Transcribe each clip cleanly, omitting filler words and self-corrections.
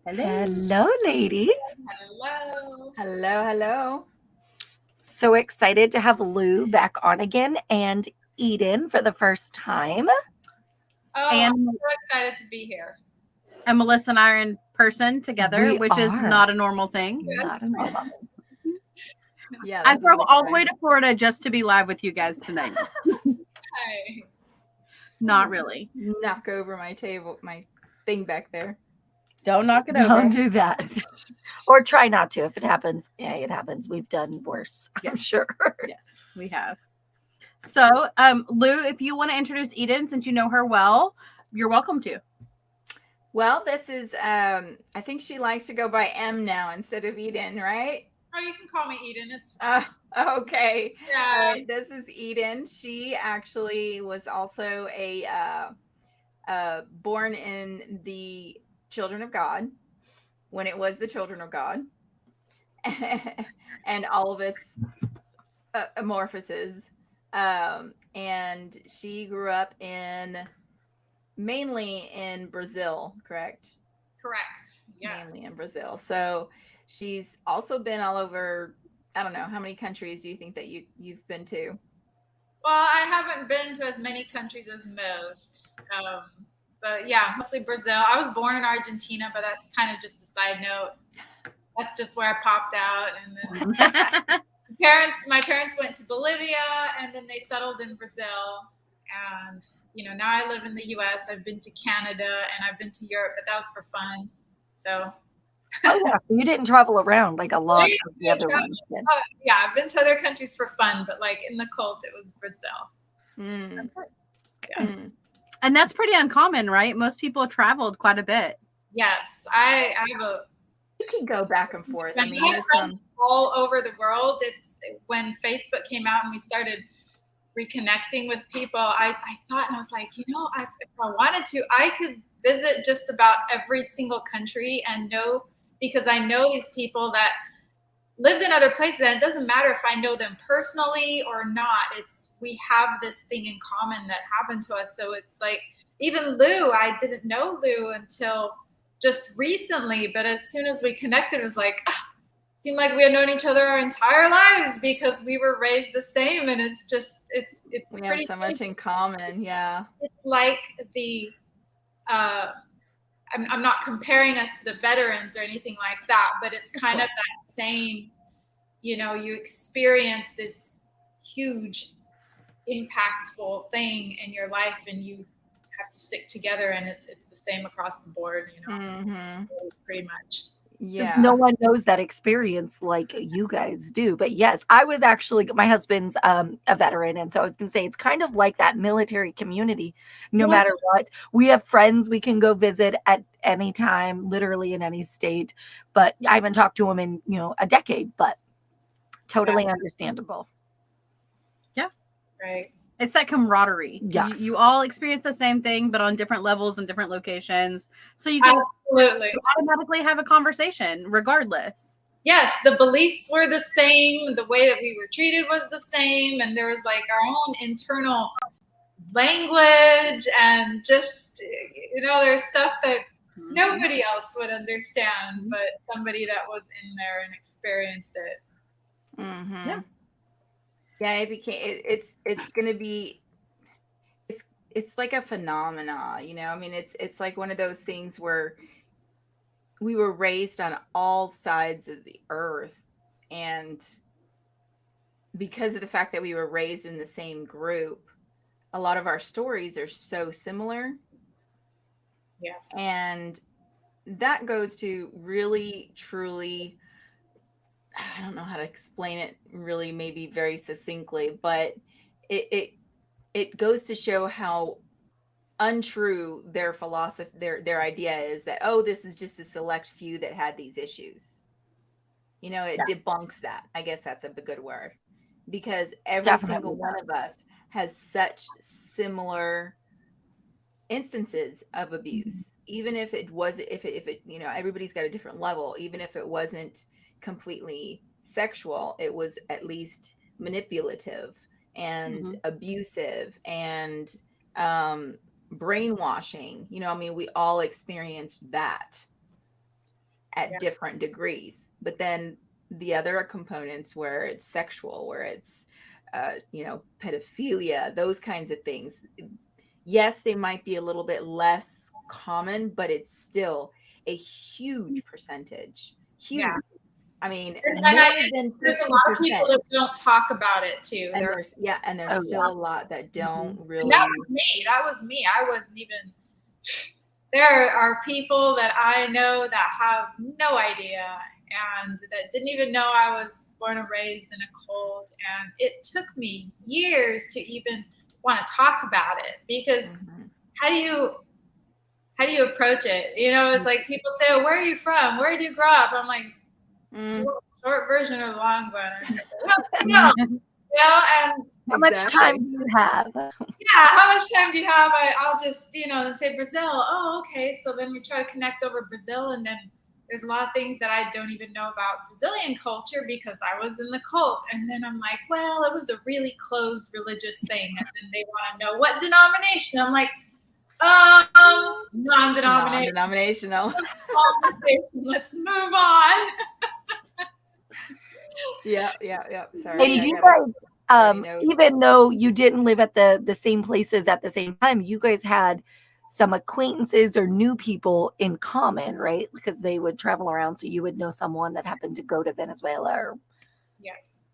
Hello, ladies. Hello. Hello. So excited to have Lou back on again and Eden for the first time. Oh, And- I'm so excited to be here. And Melissa and I are in person together, We which is are. not a normal thing. Not a normal. Yeah, I this drove is all the way exciting. to Florida just to be live with you guys tonight. Hi. Not really. Knock over my thing back there. Don't knock it over. Don't do that. Or try not to. If it happens, yeah, it happens. We've done worse, I'm Yes. sure. Yes, we have. So, Lou, if you want to introduce Eden, since you know her well, you're welcome to. Well, this is I think she likes to go by M now instead of Eden, right? Oh, you can call me Eden. It's Okay. yeah. All right, this is Eden. She actually was also born in the Children of God when it was the Children of God, and all of its amorphouses. And she grew up mainly in Brazil, correct? Correct. Yes. Mainly in Brazil. So she's also been all over. I don't know, how many countries do you think that you've been to? Well, I haven't been to as many countries as most. But yeah, mostly Brazil. I was born in Argentina, but that's kind of just a side note. That's just where I popped out. And then my parents went to Bolivia, and then they settled in Brazil. And, now I live in the US. I've been to Canada and I've been to Europe, but that was for fun. So. Oh, yeah. You didn't travel around like a lot of the other ones. did. Yeah, I've been to other countries for fun, but like in the cult, it was Brazil. Mm. Yes. Mm. And that's pretty uncommon, right? Most people have traveled quite a bit. Yes, I have a. You can go back and forth. I mean, I have there's friends all over the world. It's when Facebook came out and we started reconnecting with people. I thought, and I was like, if I wanted to, I could visit just about every single country and know, because I know these people that lived in other places, and it doesn't matter if I know them personally or not. We have this thing in common that happened to us. So it's like, even Lou, I didn't know Lou until just recently, but as soon as we connected, it was like, seemed like we had known each other our entire lives because we were raised the same. And it's we pretty have so much in common. Yeah. It's like I'm not comparing us to the veterans or anything like that, but it's kind of that same, you experience this huge, impactful thing in your life, and you have to stick together, and it's the same across the board, Mm-hmm. pretty much. Yeah. No one knows that experience like you guys do. But yes, I was actually, my husband's a veteran. And so I was going to say, it's kind of like that military community. No matter what, we have friends we can go visit at any time, literally in any state. But I haven't talked to him in, a decade, but totally understandable. Yeah. Right. It's that camaraderie. Yes. You all experience the same thing, but on different levels and different locations. So you can automatically have a conversation regardless. Yes, the beliefs were the same. The way that we were treated was the same. And there was like our own internal language, and just, there's stuff that nobody else would understand, but somebody that was in there and experienced it. Mm-hmm. Yeah, it became. It's gonna be. It's like a phenomena, I mean, it's like one of those things where we were raised on all sides of the earth, and because of the fact that we were raised in the same group, a lot of our stories are so similar. Yes. And that goes to really, truly, I don't know how to explain it really, maybe very succinctly, but it goes to show how untrue their philosophy, their idea is that, this is just a select few that had these issues. It debunks that. I guess that's a good word, because every single one of us has such similar instances of abuse. Even if it was, if it everybody's got a different level. Even if it wasn't completely sexual, it was at least manipulative and abusive and brainwashing. I mean, we all experienced that. at different degrees. But then the other components where it's sexual, where it's, pedophilia, those kinds of things. Yes, they might be a little bit less common, but it's still a huge percentage. Huge. Yeah. I mean, And more there's than a lot of people 50%. that don't talk about it too. And there's still a lot that don't really. And that was me. That was me. I wasn't even. There are people that I know that have no idea and that didn't even know I was born and raised in a cult. And it took me years to even want to talk about it, because how do you approach it? It's like people say, "Oh, where are you from? Where did you grow up?" I'm like, do you want the short version or the long one? And how much time do you have? How much time do you have? I'll just, say Brazil. Oh, okay. So then we try to connect over Brazil, and then there's a lot of things that I don't even know about Brazilian culture because I was in the cult. And then I'm like, well, it was a really closed religious thing. And then they want to know what denomination. I'm like, non-denominational. Non-denominational. Let's move on. Yeah. Sorry. And you guys, even though you didn't live at the same places at the same time, you guys had some acquaintances or new people in common, right? Because they would travel around, so you would know someone that happened to go to Venezuela. Or yes,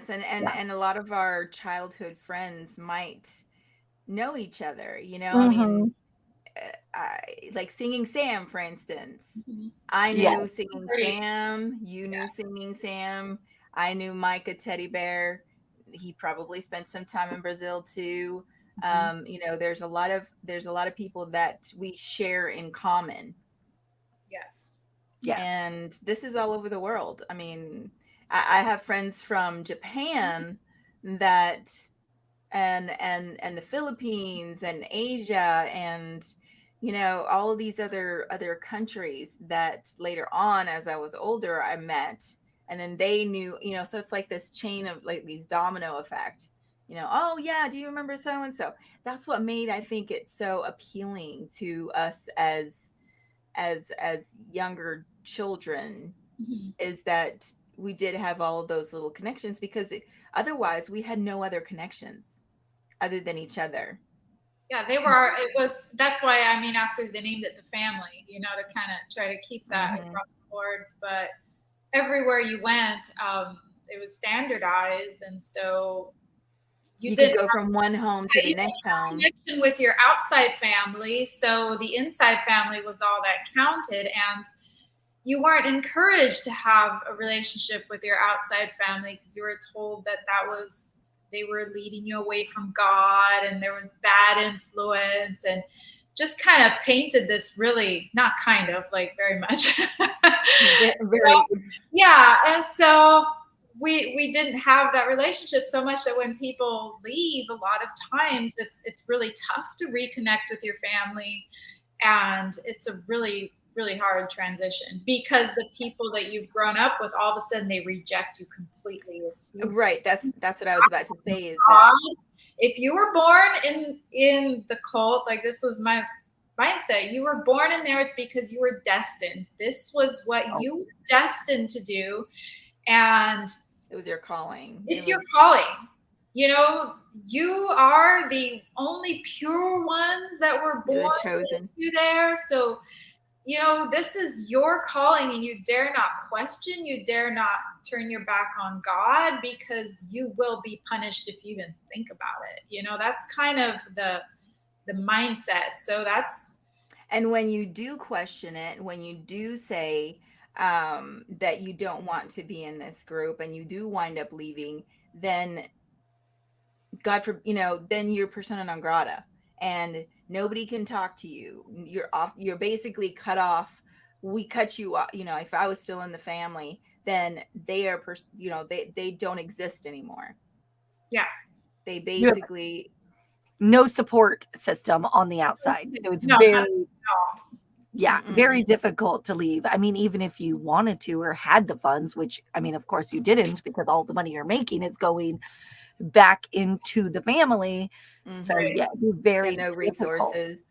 and a lot of our childhood friends might know each other. I mean, like Singing Sam, for instance. I knew Singing Sam. You knew Singing Sam. I knew Micah Teddy Bear. He probably spent some time in Brazil too. There's a lot of people that we share in common. Yes. And this is all over the world. I mean, I have friends from Japan that and the Philippines and Asia and all of these other countries that later on, as I was older, I met, and then they knew, so it's like this chain of like these domino effect, oh yeah, do you remember so and so? That's what made, I think, it so appealing to us as younger children, is that we did have all of those little connections, because otherwise we had no other connections other than each other. Yeah, that's why, after they named it the family, to kind of try to keep that across the board. But everywhere you went, it was standardized. And so you could go from one home to the next home. Connection with your outside family. So the inside family was all that counted. And you weren't encouraged to have a relationship with your outside family because you were told that they were leading you away from God and there was bad influence, and just kind of painted this really, not kind of, like very much. Very. Yeah. And so we didn't have that relationship, so much that when people leave, a lot of times it's really tough to reconnect with your family. And it's a really, really hard transition because the people that you've grown up with, all of a sudden they reject you completely. Right. That's what I was about to say, is that if you were born in the cult, like this was my mindset, you were born in there, it's because you were destined. This was what you were destined to do. And it was your calling. It's your calling. You are the only pure ones that were born chosen. You there. So, this is your calling, and you dare not question, you dare not turn your back on God, because you will be punished if you even think about it. That's kind of the mindset. So and when you do question it, when you do say that you don't want to be in this group and you do wind up leaving, then then you're persona non grata and nobody can talk to you. You're off. You're basically cut off. We cut you off. If I was still in the family, then they are, they don't exist anymore. Yeah. They basically no support system on the outside. So it's very difficult to leave. I mean, even if you wanted to or had the funds, which, of course you didn't, because all the money you're making is going back into the family. So very no difficult. resources.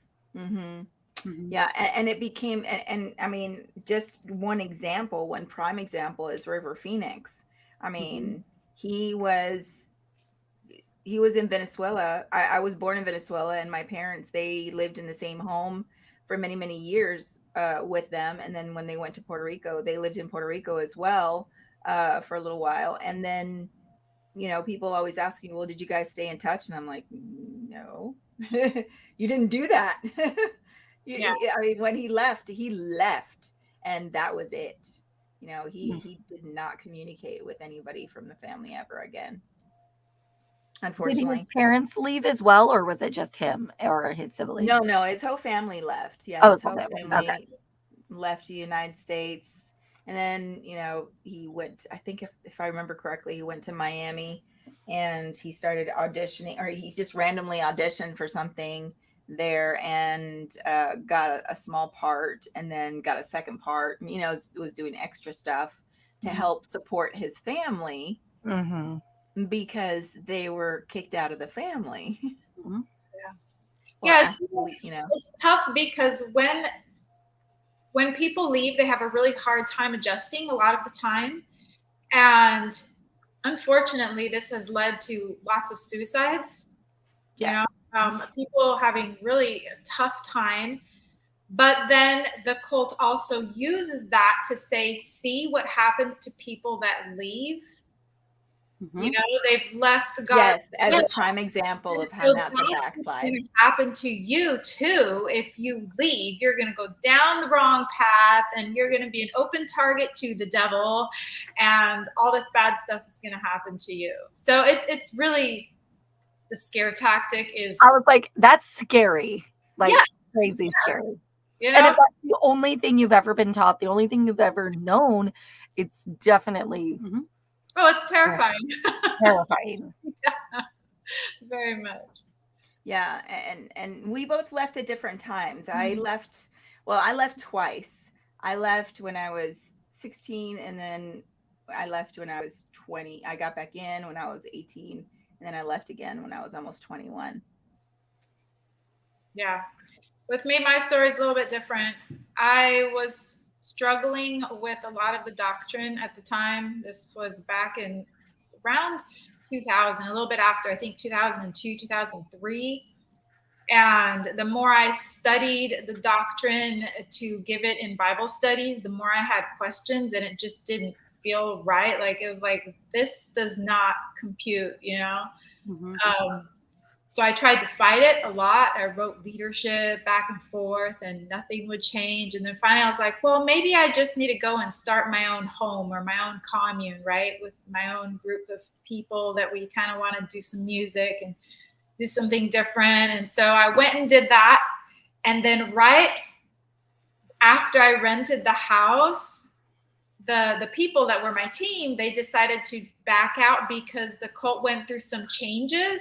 Yeah, and it became, and I mean, just one prime example is River Phoenix. I mean, he was he was in Venezuela. I was born in Venezuela, and my parents, they lived in the same home for many, many years with them. And then when they went to Puerto Rico, they lived in Puerto Rico as well for a little while. And then, people always ask me, well, did you guys stay in touch? And I'm like, no, you didn't do that. Yeah. I mean, when he left, and that was it. He did not communicate with anybody from the family ever again. Did his Unfortunately. parents leave as well, or was it just him or his siblings? No, his whole family left. Yeah, Oh, his his whole whole family. Okay. family left the United States. And then, he went, I think if I remember correctly, he went to Miami and he started auditioning, or he just randomly auditioned for something there and got a small part, and then got a second part, was doing extra stuff to help support his family because they were kicked out of the family. Yeah, Actually, it's tough because when people leave, they have a really hard time adjusting a lot of the time. And unfortunately, this has led to lots of suicides, Yes. People having really a tough time. But then the cult also uses that to say, see what happens to people that leave. They've left God. Yes, as a prime example of how not to backslide. Going to happen to you too. If you leave, you're going to go down the wrong path, and you're going to be an open target to the devil, and all this bad stuff is going to happen to you. So it's really, the scare tactic is. I was like, that's scary, like Yes, crazy scary. And if that's the only thing you've ever been taught, the only thing you've ever known, it's definitely oh, it's terrifying. Terrifying. Yeah, very much. Yeah, and we both left at different times. I left twice. I left when I was 16, and then I left when I was 20. I got back in when I was 18, and then I left again when I was almost 21. Yeah. With me, my story is a little bit different. I was struggling with a lot of the doctrine at the time. This was back in around 2000, a little bit after, I think 2002, 2003. And the more I studied the doctrine to give it in Bible studies, the more I had questions, and it just didn't feel right. Like, it was like, this does not compute, So I tried to fight it a lot. I wrote leadership back and forth, and nothing would change. And then finally I was like, well, maybe I just need to go and start my own home or my own commune, right? With my own group of people that we kind of want to do some music and do something different. And so I went and did that. And then right after I rented the house, the people that were my team, they decided to back out because the cult went through some changes.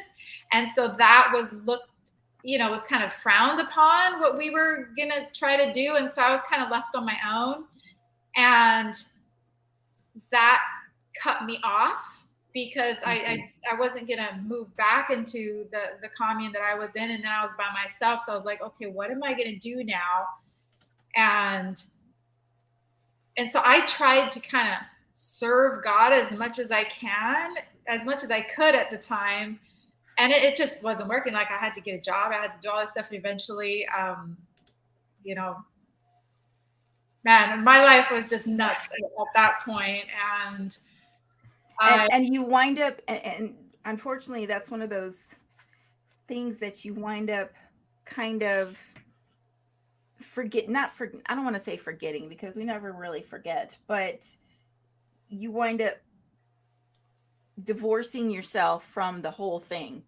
And so that was was kind of frowned upon, what we were going to try to do. And so I was kind of left on my own. And that cut me off because I wasn't going to move back into the commune that I was in. And then I was by myself. So I was like, okay, what am I going to do now? And so I tried to kind of serve God as much as I could at the time. And it just wasn't working. Like, I had to get a job. I had to do all this stuff. And eventually, man, my life was just nuts at that point. And you wind up, and unfortunately, that's one of those things that you wind up kind of I don't want to say forgetting, because we never really forget, but you wind up divorcing yourself from the whole thing.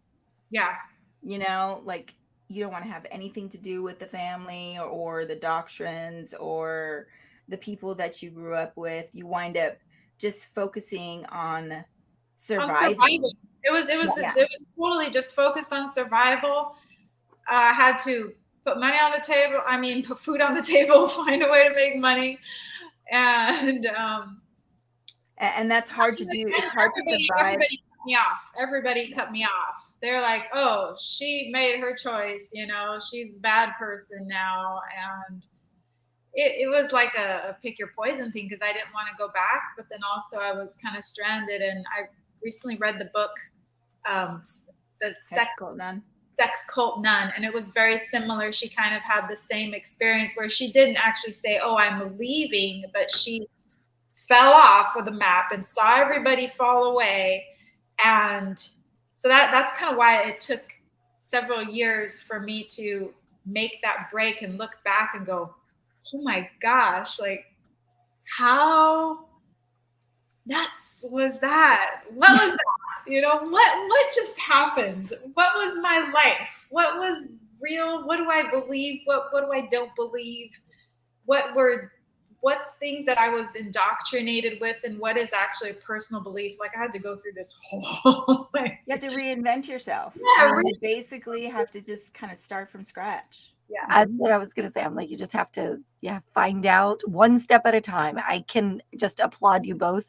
Yeah. Like, you don't want to have anything to do with the family or the doctrines or the people that you grew up with. You wind up just focusing on surviving. It was totally just focused on survival. I had to put money on the table. I mean, put food on the table, find a way to make money. And that's hard to do. It's hard to survive. me off. Everybody cut me off. They're like, oh, she made her choice, you know, she's a bad person now. And it was like a pick your poison thing because I didn't want to go back, but then also I was kind of stranded. And I recently read the book, the Sex Cult Nun. Sex Cult Nun, and it was very similar. She kind of had the same experience where she didn't actually say, oh, I'm leaving, but she fell off of the map and saw everybody fall away. And so that's kind of why it took several years for me to make that break and look back and go, oh my gosh, like how nuts was that? What was that? You know, what just happened? What was my life? What was real? What do I believe? What do I don't believe? What's things that I was indoctrinated with, and what is actually a personal belief? Like I had to go through this whole thing. You have to reinvent yourself. Yeah, You basically have to just kind of start from scratch. Yeah. That's what I was going to say. I'm like, you just have to, find out one step at a time. I can just applaud you both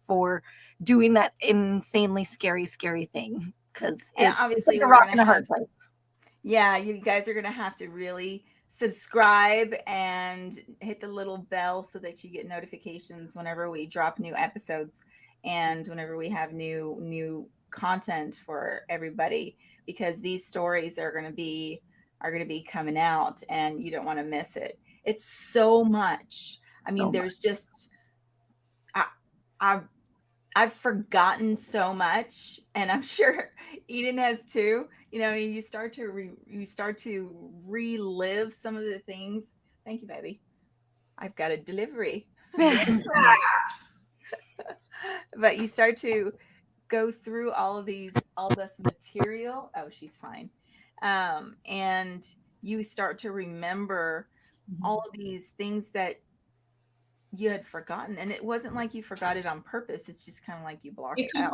for doing that insanely scary thing because it's obviously like a rock and a hard place. Yeah, you guys are going to have to really subscribe and hit the little bell so that you get notifications whenever we drop new episodes and whenever we have new content for everybody, because these stories are going to be coming out and you don't want to miss it. It's so much. I mean, there's just I've forgotten so much, and I'm sure Eden has too. You know, you start to relive some of the things. Thank you, baby. I've got a delivery. But you start to go through all this material. Oh, she's fine. And you start to remember all of these things that you had forgotten, and it wasn't like you forgot it on purpose. It's just kind of like you blocked it out.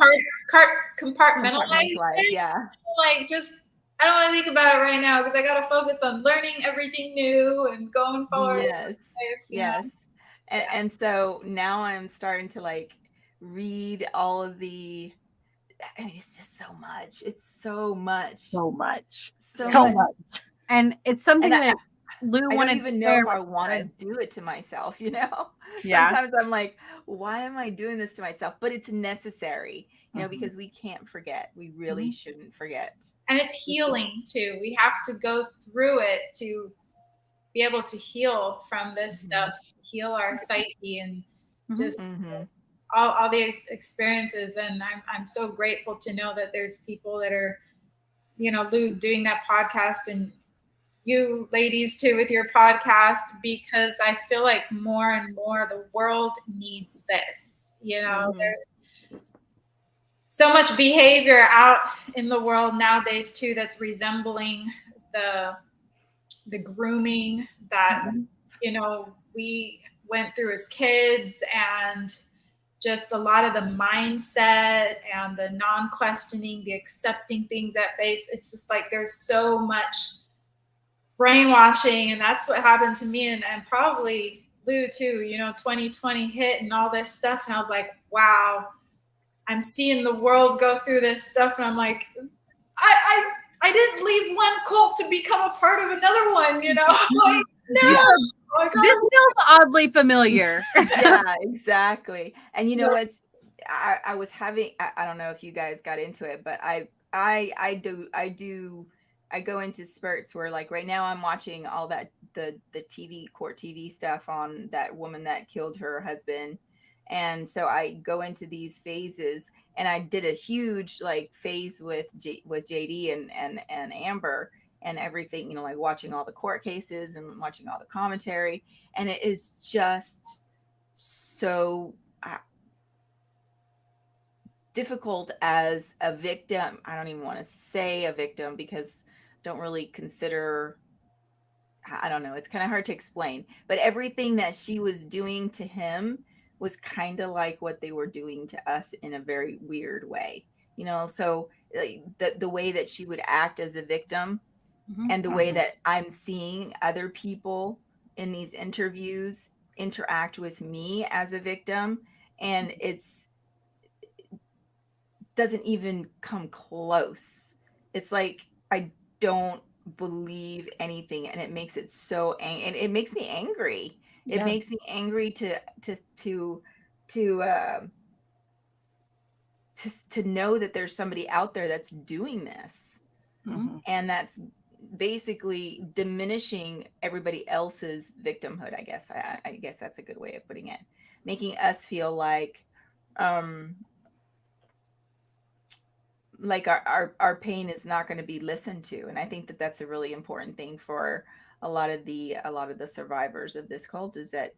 Compartmentalize. Yeah. Like just I don't want to think about it right now because I got to focus on learning everything new and going forward. Yes. And so now I'm starting to like read all of the. I mean, it's just so much. It's so much. So much. And it's something that Lou I wanted. don't even know if I want to do it to myself, you know? Yeah. Sometimes I'm like, why am I doing this to myself? But it's necessary, you know, because we can't forget. We really shouldn't forget. And it's healing too. We have to go through it to be able to heal from this stuff, heal our psyche, and just all these experiences. And I'm so grateful to know that there's people that are, you know, Lou doing that podcast, and you ladies too with your podcast, because I feel like more and more the world needs this. You know, there's so much behavior out in the world nowadays too that's resembling the grooming that you know we went through as kids, and just a lot of the mindset and the non-questioning, the accepting things at face. It's just like there's so much brainwashing, and that's what happened to me, and probably Lou too. You know, 2020 hit and all this stuff, and I was like, wow, I'm seeing the world go through this stuff, and I'm like, I didn't leave one cult to become a part of another one, you know? Like, no. This feels oddly familiar. Yeah, exactly. And you know, I was having, I don't know if you guys got into it, but I go into spurts where, like, right now I'm watching all that the court TV stuff on that woman that killed her husband. And so I go into these phases, and I did a huge like phase with JD and Amber and everything, you know, like watching all the court cases and watching all the commentary. And it is just so difficult as a victim. I don't even want to say a victim because I don't really consider, I don't know, it's kind of hard to explain, but everything that she was doing to him was kind of like what they were doing to us in a very weird way, you know? So the way that she would act as a victim and the way that I'm seeing other people in these interviews interact with me as a victim, and it's doesn't even come close. It's like I don't believe anything, and it makes it so and it makes me angry. It Yeah. makes me angry to to know that there's somebody out there that's doing this, Mhm. and that's basically diminishing everybody else's victimhood. I guess that's a good way of putting it, making us feel um like our pain is not going to be listened to. And I think that that's a really important thing for a lot of the survivors of this cult, is that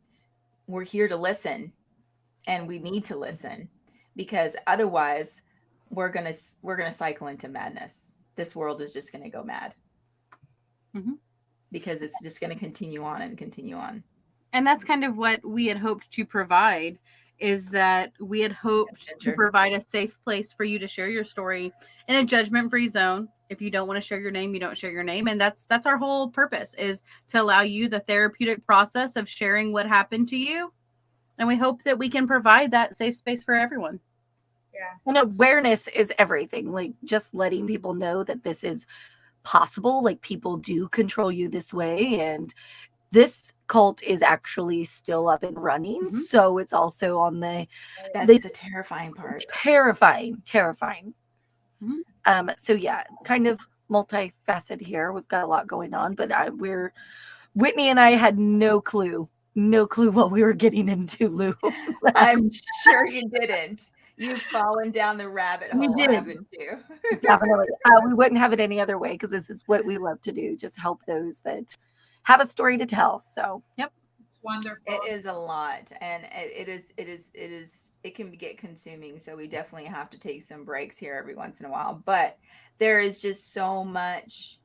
we're here to listen, and we need to listen, because otherwise we're gonna cycle into madness. This world is just going to go mad, Mhm. because it's just going to continue on and continue on. And that's kind of what we had hoped to provide, is that we had hoped to Ginger. provide a safe place for you to share your story in a judgment-free zone. If you don't want to share your name, you don't share your name. And that's our whole purpose, is to allow you the therapeutic process of sharing what happened to you. And we hope that we can provide that safe space for everyone. Yeah. And awareness is everything. Like, just letting people know that this is possible. Like, people do control you this way, and this cult is actually still up and running. Mhm. So it's also on the That's the terrifying part. terrifying. Mhm. So yeah, kind of multifaceted here. We've got a lot going on, but Whitney and I had no clue what we were getting into, Lou. I'm sure you didn't. You've fallen down the rabbit We hole, did. haven't you? Definitely. We wouldn't have it any other way, because this is what we love to do, just help those that have a story to tell. So It's wonderful. It is a lot, and it can get consuming. So we definitely have to take some breaks here every once in a while. But there is just so much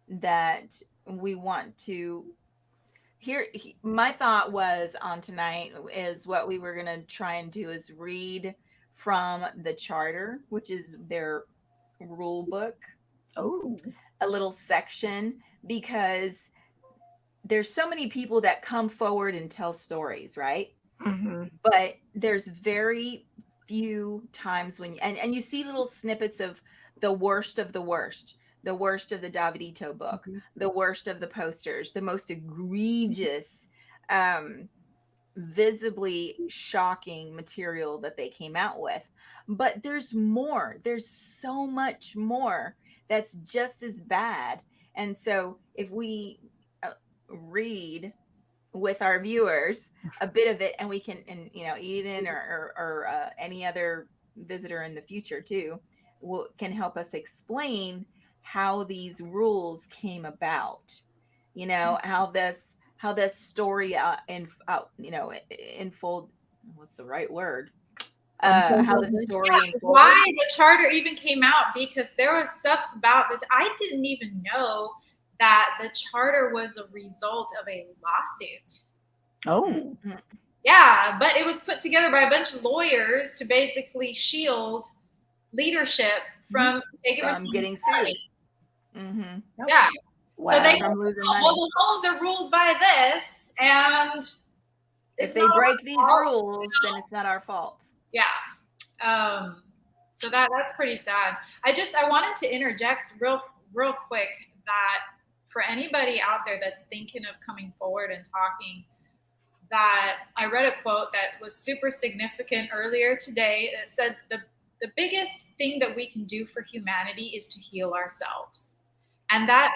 that we want to hear. My thought was on tonight is what we were going to try and do is read from the charter, which is their rule book, oh, a little section, because there's so many people that come forward and tell stories, right? mhm. But there's very few times when and you see little snippets of the worst of the worst, the worst of the Davidito book, Mhm. the worst of the posters, the most egregious, visibly shocking material that they came out with. But there's more. There's so much more that's just as bad. And so if we read with our viewers a bit of it, and we can, and Eden or any other visitor in the future too can help us explain how these rules came about, how this story unfold, what's the right word, how the story unfolded. Why the charter even came out, because there was stuff about that I didn't even know, that the charter was a result of a lawsuit. Oh, Mhm. Yeah, but it was put together by a bunch of lawyers to basically shield leadership from taking From getting sued. Mm-hmm. Yeah. wow. So they, From losing well, money. the homes are ruled by this, and If it's they not break our these fault. rules, then it's not our fault. Yeah. So that's pretty sad. I wanted to interject real quick that for anybody out there that's thinking of coming forward and talking, that I read a quote that was super significant earlier today. It said the biggest thing that we can do for humanity is to heal ourselves. And that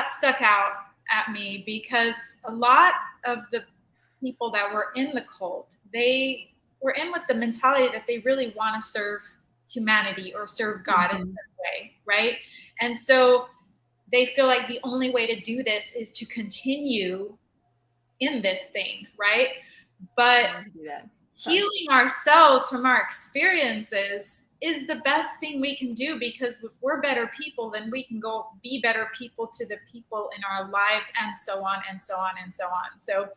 stuck out at me, because a lot of the people that were in the cult, they were in with the mentality that they really want to serve humanity or serve God in some way, right? And so they feel like the only way to do this is to continue in this thing, right? But healing ourselves from our experiences is the best thing we can do, because if we're better people, then we can go be better people to the people in our lives, and so on and so on and so on. So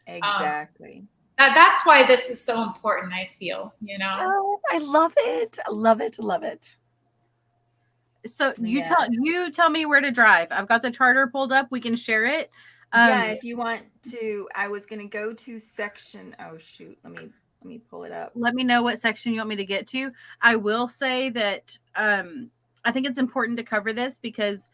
exactly. That's why this is so important, I feel, Oh, I love it. I love it. Love it. So Yes. you tell me where to drive. I've got the charter pulled up. We can share it. Yeah, if you want to, I was going to go to section. Oh shoot, let me Let me pull it up. Let me know what section you want me to get to. I will say that I think it's important to cover this because,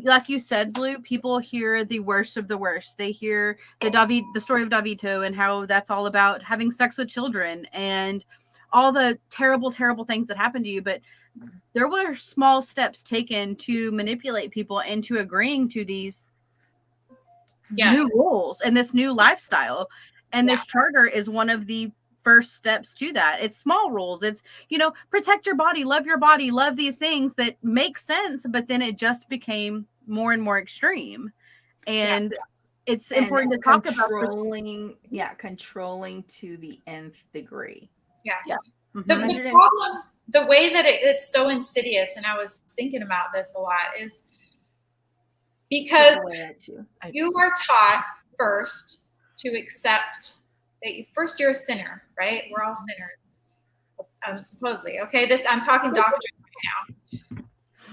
like you said, Blue, people hear the worst of the worst. They hear the story of Davito and how that's all about having sex with children and all the terrible, terrible things that happened to you. But there were small steps taken to manipulate people into agreeing to these new rules and this new lifestyle. And this charter is one of the first steps to that. It's small rules. It's, protect your body, love these things that make sense. But then it just became more and more extreme. And it's important to talk about controlling to the nth degree. Yeah. Mm-hmm. The problem, the way that it's so insidious, and I was thinking about this a lot, is because you are taught first to accept that you're a sinner, right? We're all sinners, supposedly. Okay, I'm talking doctrine right now.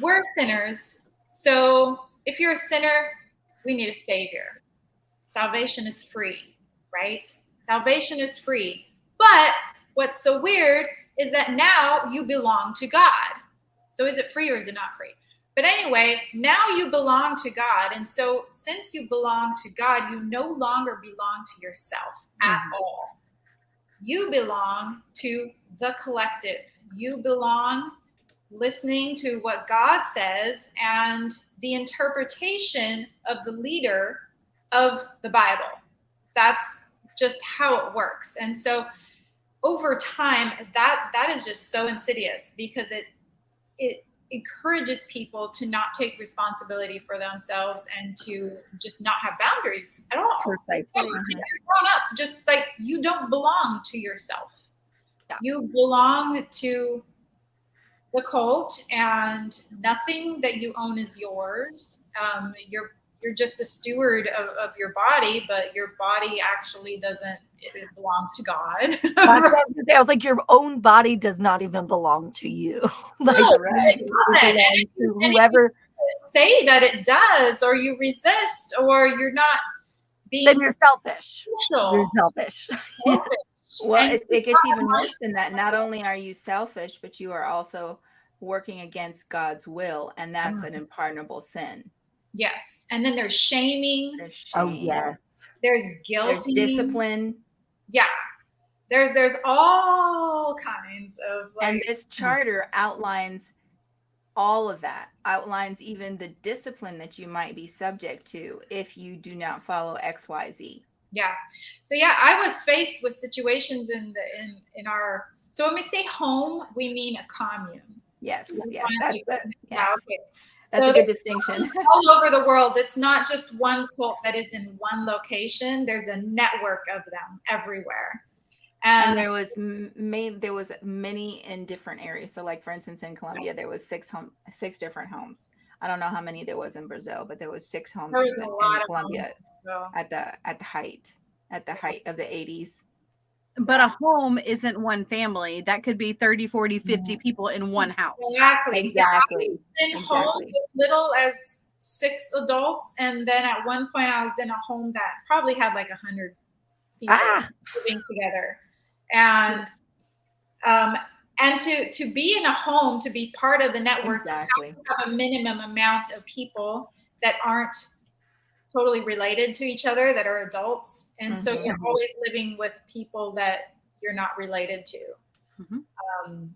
We're sinners, so if you're a sinner, we need a savior. Salvation is free, right? Salvation is free. But what's so weird is that now you belong to God. So is it free or is it not free? But anyway, now you belong to God. And so since you belong to God, you no longer belong to yourself at all. You belong to the collective. You belong listening to what God says and the interpretation of the leader of the Bible. That's just how it works. And so over time, that is just so insidious because it encourages people to not take responsibility for themselves and to just not have boundaries at all. Precisely. You're grown up, just like you don't belong to yourself. Yeah. You belong to the cult, and nothing that you own is yours. You're just a steward of your body, but your body actually doesn't. It belongs to God. I was like, your own body does not even belong to you. Like, no, it doesn't. And whoever say that it does, or you resist, or you're not being. Then you're selfish. Special. You're selfish. Well, it gets even worse than that. Not only are you selfish, but you are also working against God's will, and that's an unpardonable sin. Yes, and then there's shaming. There's shame. Oh yes. There's guilt. There's discipline. Yeah, there's all kinds of and this charter outlines all of that. Outlines even the discipline that you might be subject to if you do not follow XYZ. Yeah. So yeah, I was faced with situations in our. So when we say home, we mean a commune. Yes. Yes. Okay. That's a good distinction. All over the world, it's not just one cult that is in one location. There's a network of them everywhere. And there was many in different areas. So, like for instance, in Colombia, there was six different homes. I don't know how many there was in Brazil, but there was 6 homes in Colombia at the height of the 80s. But a home isn't one family. That could be 30, 40, 50 people in one house. Exactly. In homes as little as 6 adults. And then at one point I was in a home that probably had like 100 people living together. And to be in a home, to be part of the network, you have to have a minimum amount of people that aren't totally related to each other, that are adults. And so you're always living with people that you're not related to.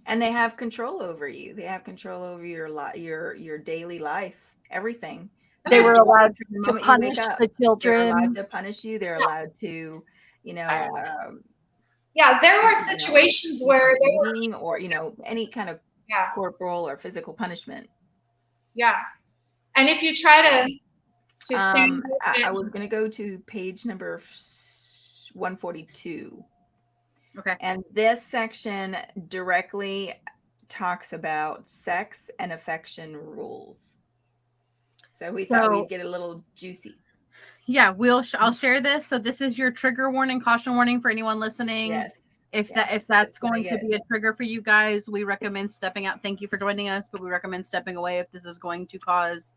And they have control over you. They have control over your daily life, everything. They were allowed to punish the children. They're allowed to punish you. They're allowed to, there were situations where they were, or any kind of corporal or physical punishment. Yeah. And if you try to I was going to go to page number 142. Okay. And this section directly talks about sex and affection rules. So we thought we'd get a little juicy. Yeah, I'll share this. So this is your trigger warning, caution warning for anyone listening. Yes. If that's going to be a trigger for you guys, we recommend stepping out. Thank you for joining us, but we recommend stepping away if this is going to cause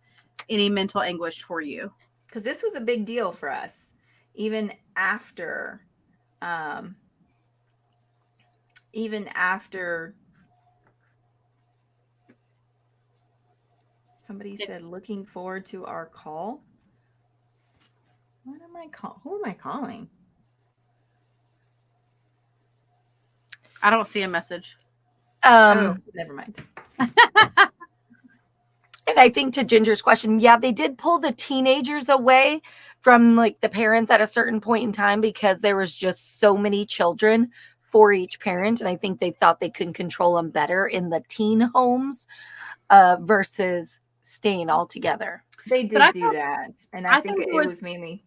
any mental anguish for you. Because this was a big deal for us, even after even after somebody said looking forward to our call. What am I call? Who am I calling? I don't see a message. Oh, never mind. And I think to Ginger's question, yeah, they did pull the teenagers away from like the parents at a certain point in time because there was just so many children for each parent. And I think they thought they could control them better in the teen homes versus staying all together. They did do that. And I think it was mainly.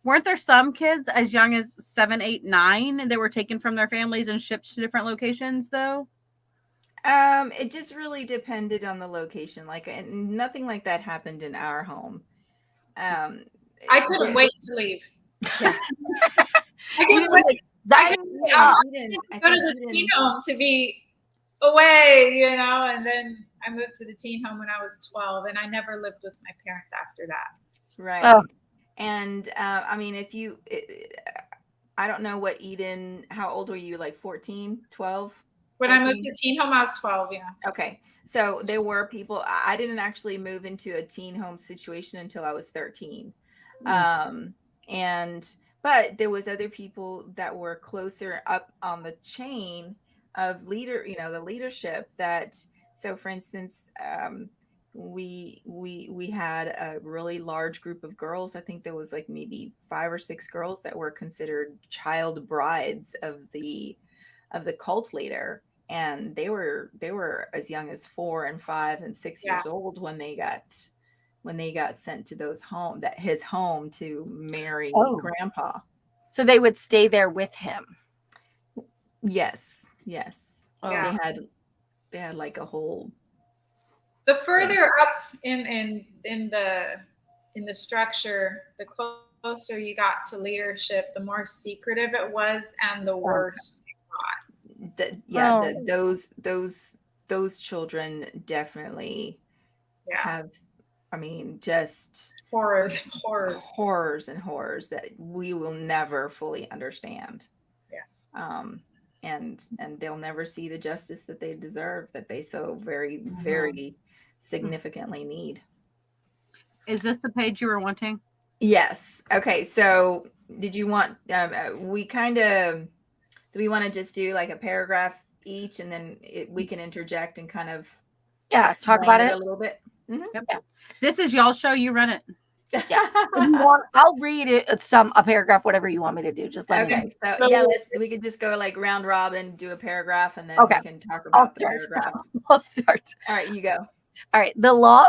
Weren't there some kids as young as 7, 8, 9 that were taken from their families and shipped to different locations though? It just really depended on the location. Like, and nothing like that happened in our home. I couldn't wait to leave. Yeah. I couldn't wait. I couldn't go to the teen home to be away, you know, and then I moved to the teen home when I was 12, and I never lived with my parents after that. Right. Oh. And I mean, I don't know what Eden, how old were you? Like 14, 12? When 14? I moved to teen home, I was 12, yeah. Okay. So there were people, I didn't actually move into a teen home situation until I was 13. But there was other people that were closer up on the chain of the leadership that, so for instance, we had a really large group of girls. I think there was like maybe 5 or 6 girls that were considered child brides of the cult leader. And they were as young as 4 and 5 and 6 years old when they got sent to his home to marry grandpa. So they would stay there with him. Yes. Oh. They had like a whole. The further up in the structure, the closer you got to leadership, the more secretive it was, and the worse it got. Those children definitely have, I mean, just horrors and horrors that we will never fully understand. And they'll never see the justice that they deserve, that they so very, very significantly need. Is this the page you were wanting? Yes. Okay. So did you want, do we want to just do like a paragraph each, and then we can interject and kind of talk about it a little bit? Mm-hmm. Yep. Yeah. This is y'all's show. You run it. Yeah. I'll read it. A paragraph, whatever you want me to do. Just let me know. So we could just go like round robin, do a paragraph, and then we can talk about the paragraph. I'll start. All right, you go. All right. The law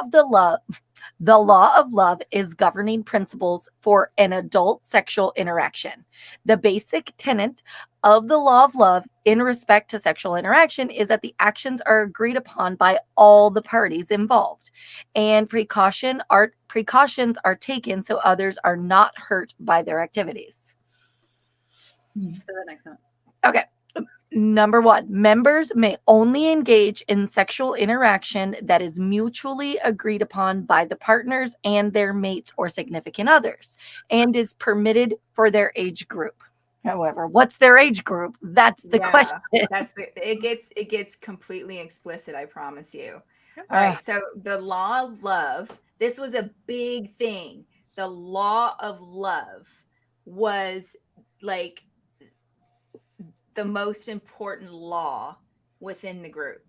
of love is governing principles for an adult sexual interaction. The basic tenet of the law of love in respect to sexual interaction is that the actions are agreed upon by all the parties involved, and precautions are taken so others are not hurt by their activities. So that makes sense. Okay. Number 1, members may only engage in sexual interaction that is mutually agreed upon by the partners and their mates or significant others, and is permitted for their age group. However, what's their age group? That's the question. It gets completely explicit, I promise you. All right. So the law of love, this was a big thing. The law of love was like the most important law within the group.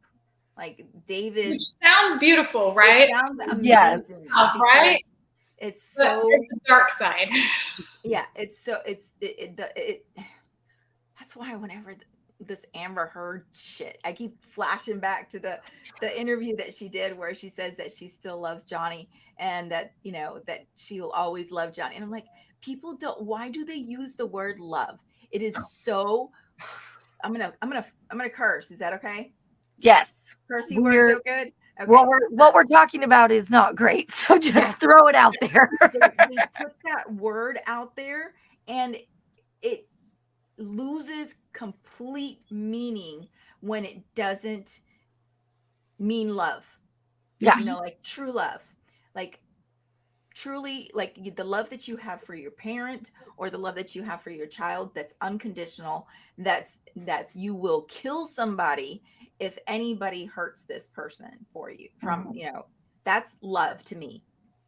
Like David. Which sounds beautiful, right? It sounds amazing. Yes. Right? It's so the dark side. Yeah, it's so that's why whenever this Amber Heard shit, I keep flashing back to the interview that she did where she says that she still loves Johnny and that, you know, that she will always love Johnny. And I'm like, why do they use the word love? It is so I'm gonna curse. Is that okay? Yes. Cursey words so good. Okay. What we're talking about is not great, so just throw it out there. They put that word out there, and it loses complete meaning when it doesn't mean love. Yes. You know, like true love. Like truly, like the love that you have for your parent or the love that you have for your child, that's unconditional, that's you will kill somebody if anybody hurts this person for you, from, Mhm. that's love to me.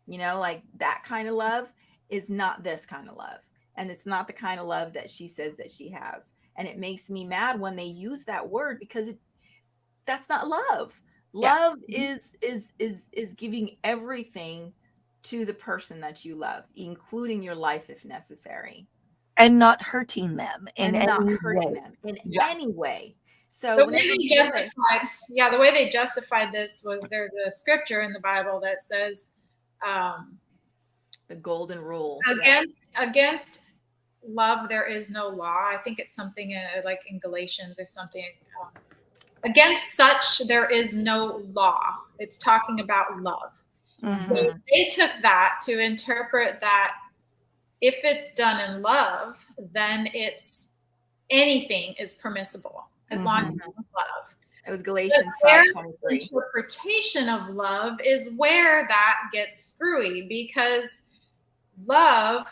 Like that kind of love is not this kind of love, and it's not the kind of love that she says that she has. And it makes me mad when they use that word, because that's not love. Yeah. Love is giving everything to the person that you love, including your life if necessary, And not hurting them in and not any hurting way. them in Yeah. any way. So The way whenever they we hear, the way they justified this was, there's a scripture in the Bible that says, um, the golden rule, yeah, against love there is no law. I think it's something like in Galatians or something. Um, Against such there is no law. It's talking about love. So Mhm. they took that to interpret that if it's done in love, then it's anything is permissible as long as Mhm. it's love. it was But Galatians their 5:23. interpretation of love is where that gets screwy, because love,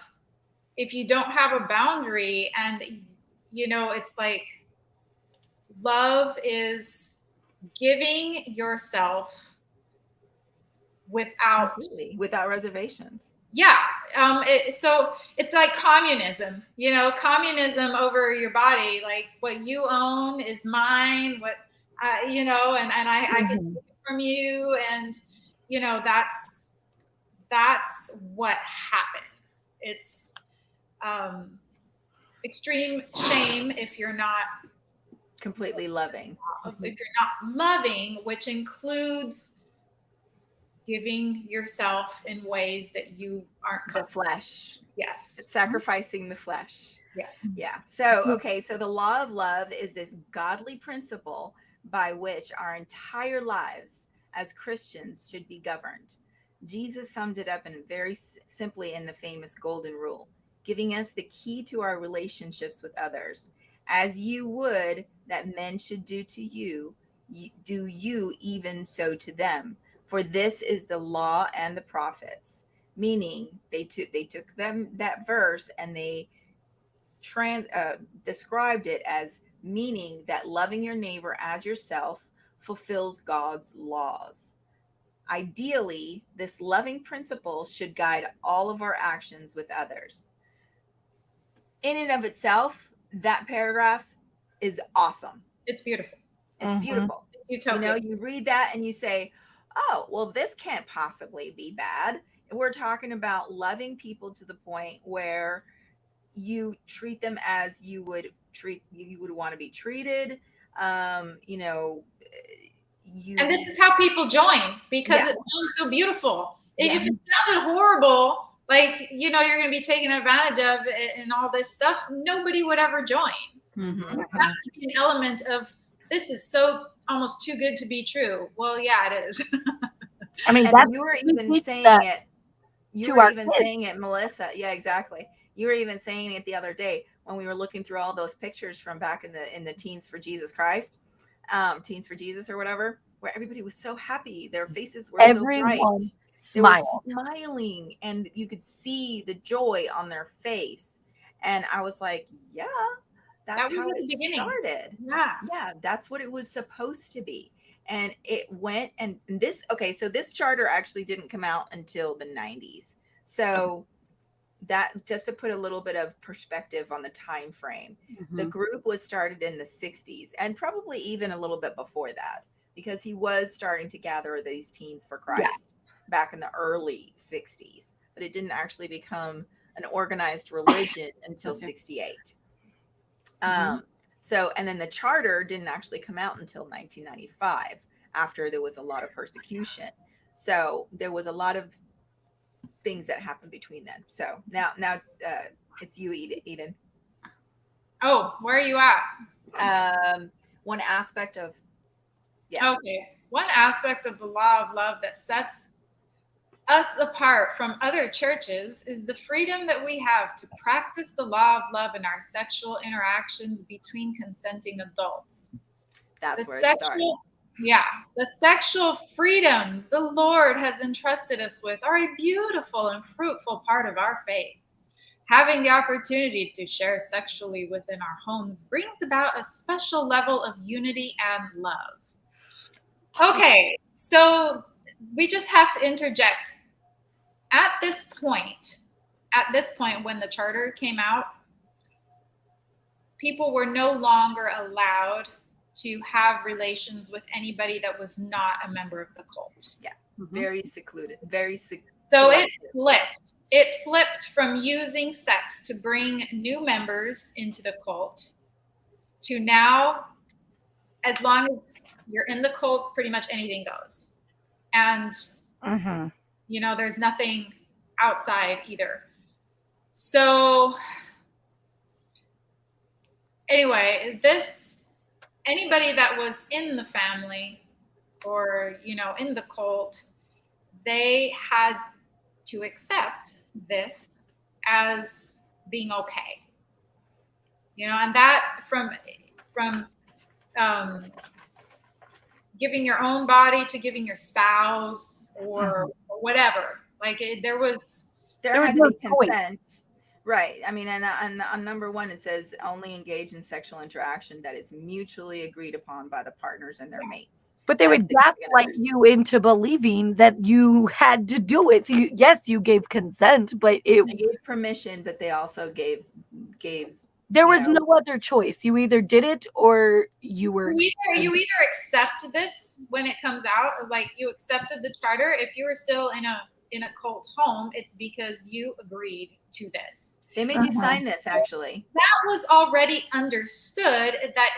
if you don't have a boundary, and it's like, love is giving yourself without, Completely without reservations. yeah. So it's like communism, communism over your body, like what you own is mine, what and I can Mhm. take it from you, and that's what happens. It's um extreme shame if you're not Completely loving. loving, which includes giving yourself in ways that you aren't The comfortable. flesh. It's Yes. sacrificing the flesh. Yes. Yeah. So, okay. So the law of love is this godly principle by which our entire lives as Christians should be governed. Jesus summed it up in very simply in the famous golden rule, giving us the key to our relationships with others. As you would that men should do to you, do you even so to them. For this is the law and the prophets. Meaning they took them that verse and they described it as meaning that loving your neighbor as yourself fulfills God's laws. Ideally, this loving principle should guide all of our actions with others. In and of itself, that paragraph is awesome. It's beautiful. It's Mhm. beautiful. It's utopia. You read that and you say, oh, well, this can't possibly be bad. And we're talking about loving people to the point where you treat them as you would want to be treated. You know, And you this is how people join, because yeah, it sounds so beautiful. yeah, If it sounded horrible, like, you're going to be taken advantage of and all this stuff, nobody would ever join. mm-hmm. That's an element of, this is so almost too good to be true. Well, yeah, it is. I mean, And that's you were we even teach saying that it. You to were our even kids. saying it, Melissa. Yeah, exactly. You were even saying it the other day when we were looking through all those pictures from back in the Teens for Jesus Christ, Teens for Jesus or whatever, where everybody was so happy. Their faces were so bright. Everyone They were smiled. smiling, and you could see the joy on their face. And I was like, yeah, That that's was how at the it beginning. started. Yeah. Yeah, that's what it was supposed to be. And it went, and this, okay, so this charter actually didn't come out until the 90s. So that, just to put a little bit of perspective on the time frame, the Mhm. group was started in the 60s, and probably even a little bit before that, because he was starting to gather these teens for Yeah. Christ back in the early 60s, but it didn't actually become an organized religion until Okay. 68. Mhm. So, and then the charter didn't actually come out until 1995, after there was a lot of persecution. So there was a lot of things that happened between then. So now it's you, Eden. Oh, where are you at? One aspect of, yeah, Okay. One aspect of the law of love that sets us apart from other churches is the freedom that we have to practice the law of love in our sexual interactions between consenting adults. The that's where it sexual started. Yeah, the sexual freedoms the Lord has entrusted us with are a beautiful and fruitful part of our faith. Having the opportunity to share sexually within our homes brings about a special level of unity and love. Okay, so we just have to interject. At this point, when the charter came out, people were no longer allowed to have relations with anybody that was not a member of the cult. Yeah. Very secluded, very So selective. it flipped from using sex to bring new members into the cult to now, as long as you're in the cult, pretty much anything goes. And there's nothing outside either. So anyway, anybody that was in the family or in the cult, they had to accept this as being okay. And that from giving your own body to giving your spouse or whatever. Like there was no no consent. Right. I mean, and on number 1, it says only engage in sexual interaction that is mutually agreed upon by the partners and their mates. But they would gaslight you into believing that you had to do it. So you gave consent, but they gave permission, but they also gave there was no other choice. You either did it or you were. You either accept this when it comes out, like you accepted the charter. If you were still in a cult home, it's because you agreed to this. They made you sign this, actually. That was already understood that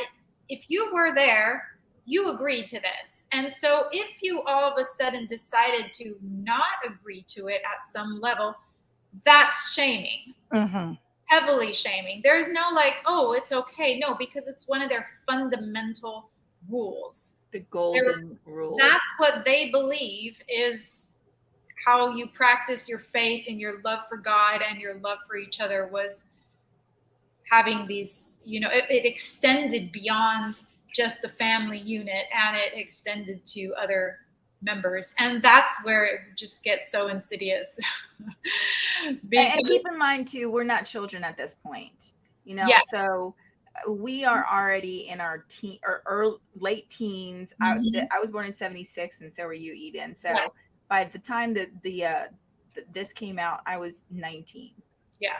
if you were there, you agreed to this. And so if you all of a sudden decided to not agree to it at some level, that's shaming. Heavily shaming. There's no like, oh, it's okay. No, because it's one of their fundamental rules. The golden rule. That's what they believe is how you practice your faith and your love for God and your love for each other, was having these, it extended beyond just the family unit, and it extended to other members. And that's where it just gets so insidious. And keep in mind too, we're not children at this point, Yes. So we are already in our late teens. I was born in 76, and so were you, Eden. So by the time that this came out, I was 19. Yeah.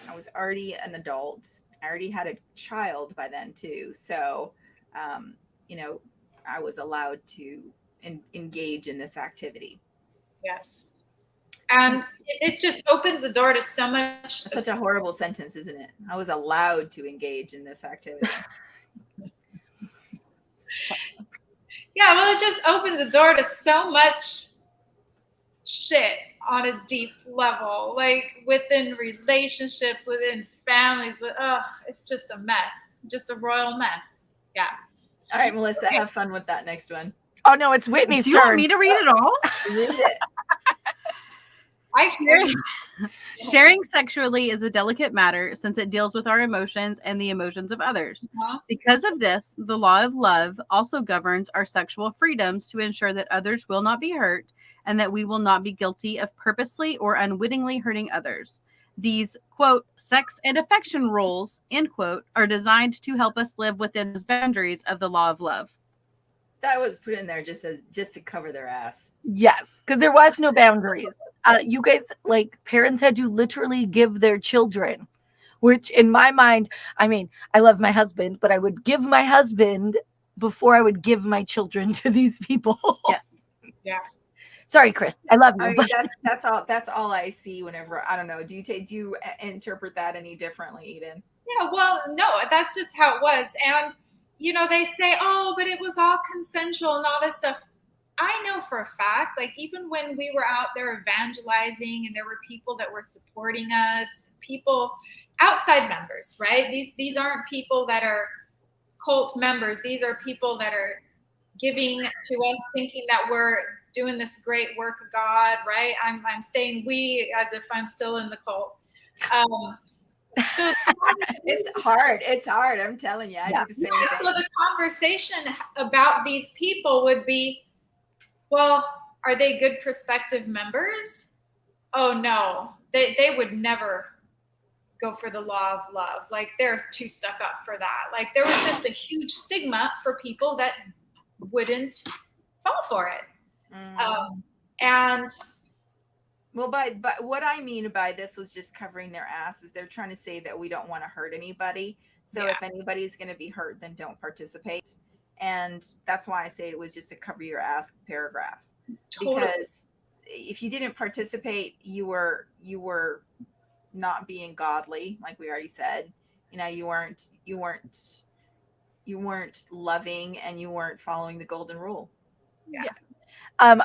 I was already an adult. I already had a child by then too. So, I was allowed to engage in this activity. Yes. And it just opens the door to so much. That's such a horrible sentence, isn't it? I was allowed to engage in this activity. Yeah, well, it just opens the door to so much shit on a deep level, like within relationships, within families. It's just a mess, just a royal mess. Yeah. All right, Melissa, have fun with that next one. Oh no, it's Whitney's turn. Do you want me to read it all? Read it. Sharing sexually is a delicate matter since it deals with our emotions and the emotions of others. Because of this, the law of love also governs our sexual freedoms to ensure that others will not be hurt and that we will not be guilty of purposely or unwittingly hurting others. These, quote, sex and affection rules, end quote, are designed to help us live within the boundaries of the law of love. That was put in there just to cover their ass. Yes, because there was no boundaries. You guys, like, parents had to literally give their children, which in my mind, I mean, I love my husband, but I would give my husband before I would give my children to these people. Yes. Yeah. Sorry, Chris. I love you. I mean, that's all I see whenever, I don't know. Do you interpret that any differently, Eden? Yeah, well, no, that's just how it was. And, they say, oh, but it was all consensual and all this stuff. I know for a fact, like even when we were out there evangelizing and there were people that were supporting us, people, outside members, right? These aren't people that are cult members. These are people that are giving to us thinking that we're doing this great work of God, right? I'm saying we as if I'm still in the cult. So It's hard. It's hard. I'm telling you. I Yeah. do the same yeah, so thing. the conversation about these people would be, well, are they good prospective members? Oh no, they would never go for the law of love. Like they're too stuck up for that. Like there was just a huge stigma for people that wouldn't fall for it. And Well, by what I mean by this was just covering their asses. They're trying to say that we don't want to hurt anybody. So Yeah. if anybody's going to be hurt, then don't participate. And that's why I say it was just a cover your ass paragraph. totally, Because if you didn't participate, you were not being godly, like we already said. You know, you weren't loving, and you weren't following the golden rule. yeah.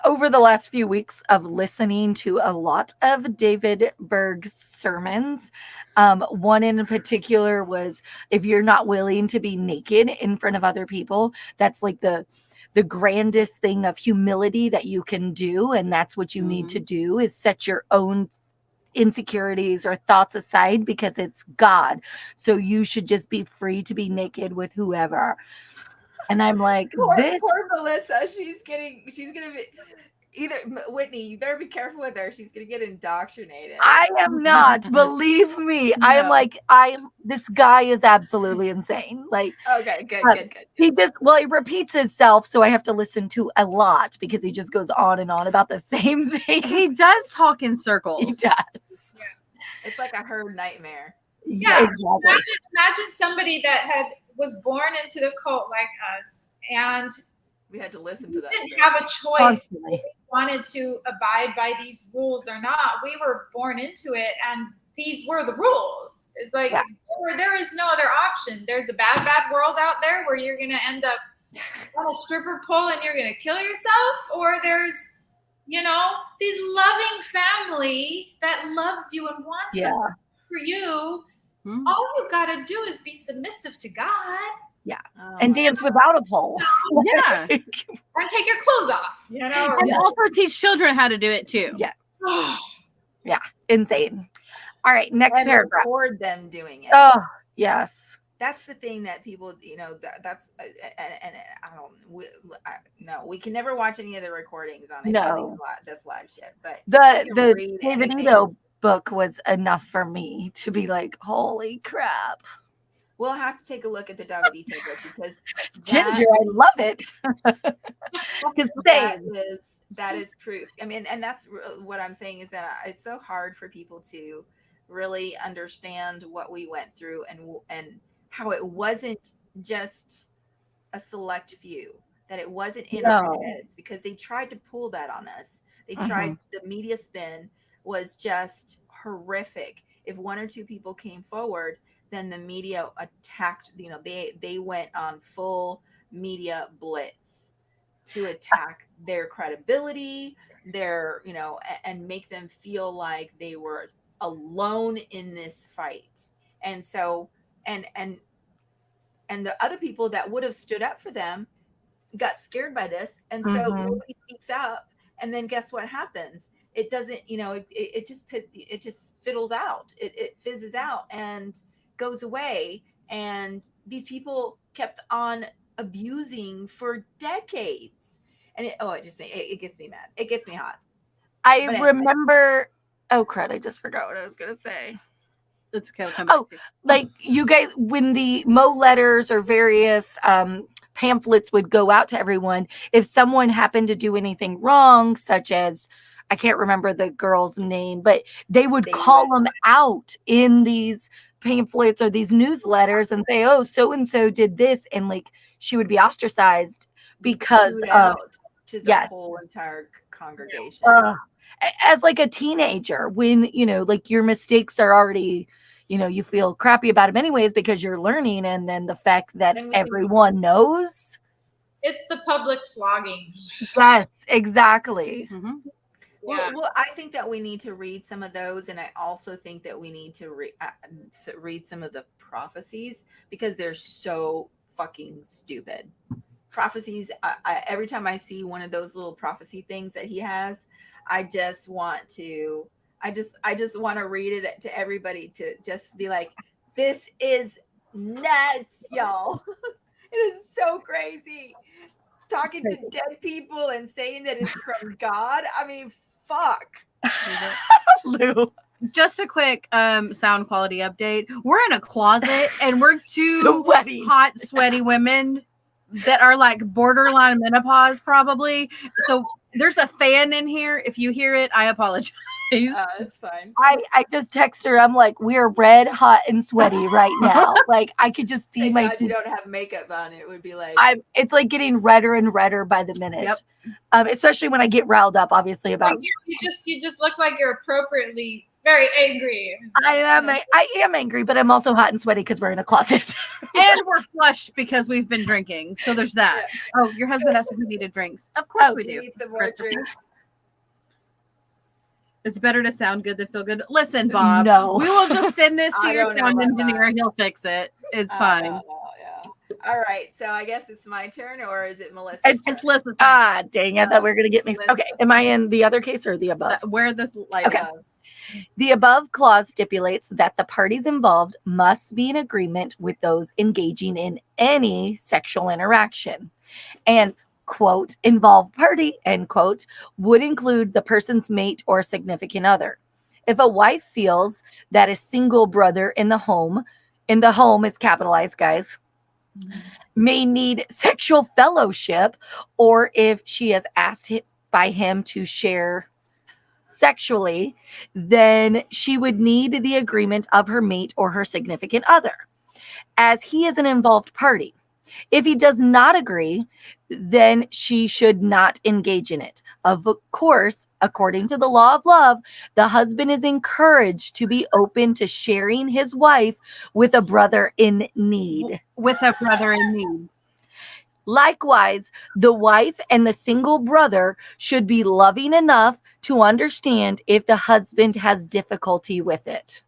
Over the last few weeks of listening to a lot of David Berg's sermons, one in particular was, if you're not willing to be naked in front of other people, that's like the grandest thing of humility that you can do. And that's what you need to do, is set your own insecurities or thoughts aside, because it's God. So you should just be free to be naked with whoever. And I'm like, poor Melissa. She's gonna be either, Whitney, you better be careful with her. She's gonna get indoctrinated. I am not. Believe me. I am No. like, this guy is absolutely insane. Like, Okay, good. he repeats himself, so I have to listen to a lot because he just goes on and on about the same thing. He does talk in circles. He does. It's like a herd nightmare. Yeah, exactly. imagine somebody that was born into the cult like us, and We had to listen to that. didn't have a choice. Constantly. If we wanted to abide by these rules or not. We were born into it, and these were the rules. It's like there is no other option. There's the bad world out there where you're gonna end up on a stripper pole and you're gonna kill yourself, or there's these loving family that loves you and wants the best for you. All you gotta do is be submissive to God. Yeah. And dance without a pole. Yeah. And take your clothes off, And also teach children how to do it too. Yes. Yeah. Insane. All right. Next and paragraph. record them doing it. Oh, yes. That's the thing that people, that's, and no, we can never watch any of the recordings on this live shit. But the David Ito book was enough for me to be like, holy crap. We'll have to take a look at the David Ito book, because Ginger, I love it. that is proof. I mean, and that's what I'm saying, is that it's so hard for people to really understand what we went through, and how it wasn't just a select few, that it wasn't in our heads, because they tried to pull that on us. They tried, the media spin was just horrific. If one or two people came forward, then the media attacked, they went on full media blitz to attack their credibility, and make them feel like they were alone in this fight. And so, and the other people that would have stood up for them got scared by this. And so nobody speaks up. And then guess what happens? It doesn't, it just fiddles out. It fizzes out and goes away. And these people kept on abusing for decades. And it gets me mad. It gets me hot. I remember, oh crud, I just forgot what I was going to say. It's okay. I'll come back to you. Like you guys, when the Mo letters or various pamphlets would go out to everyone, if someone happened to do anything wrong, such as, I can't remember the girl's name, but they would call them out in these pamphlets or these newsletters and say, oh, so-and-so did this. And like, she would be ostracized because of to the whole entire congregation. As like a teenager, when, like your mistakes are already, you feel crappy about them anyways because you're learning. And then the fact that everyone knows. It's the public flogging. Yes, exactly. Mm-hmm. Well, I think that we need to read some of those. And I also think that we need to read some of the prophecies, because they're so fucking stupid. Prophecies, every time I see one of those little prophecy things that he has, I just want to I just want to read it to everybody to just be like, this is nuts, y'all. It is so crazy. Talking to dead people and saying that it's from God. I mean, fuck. Lou. Just a quick sound quality update. We're in a closet and we're two Sweaty. hot, sweaty women that are like borderline menopause, probably. So there's a fan in here. If you hear it, I apologize. It's fine. I just text her. I'm like, we're red, hot, and sweaty right now. Like I could just see Thank my. God you don't have makeup on. It would be like It's like getting redder and redder by the minute. Yep. Especially when I get riled up, obviously about. You just look like you're appropriately very angry. I am angry, but I'm also hot and sweaty because we're in a closet. And we're flushed because we've been drinking. So there's that. Oh, your husband asked if we needed drinks. Of course we do. Need some more drinks. It's better to sound good than feel good. Listen, Bob. No. We will just send this to I your don't know sound about engineer. that. He'll fix it. It's fine. Yeah. All right. So I guess it's my turn, or is it Melissa? It's Lisa's turn. Dang! I thought we were gonna get me. Okay, am I in the other case or the above? Where this light Okay. is. The above clause stipulates that the parties involved must be in agreement with those engaging in any sexual interaction, and quote involved party end quote would include the person's mate or significant other. If a wife feels that a single brother in the home is capitalized, guys, may need sexual fellowship, or if she has asked by him to share sexually, then she would need the agreement of her mate or her significant other, as he is an involved party. If he does not agree, then she should not engage in it. Of course, according to the law of love, the husband is encouraged to be open to sharing his wife with a brother in need. Likewise, the wife and the single brother should be loving enough to understand if the husband has difficulty with it.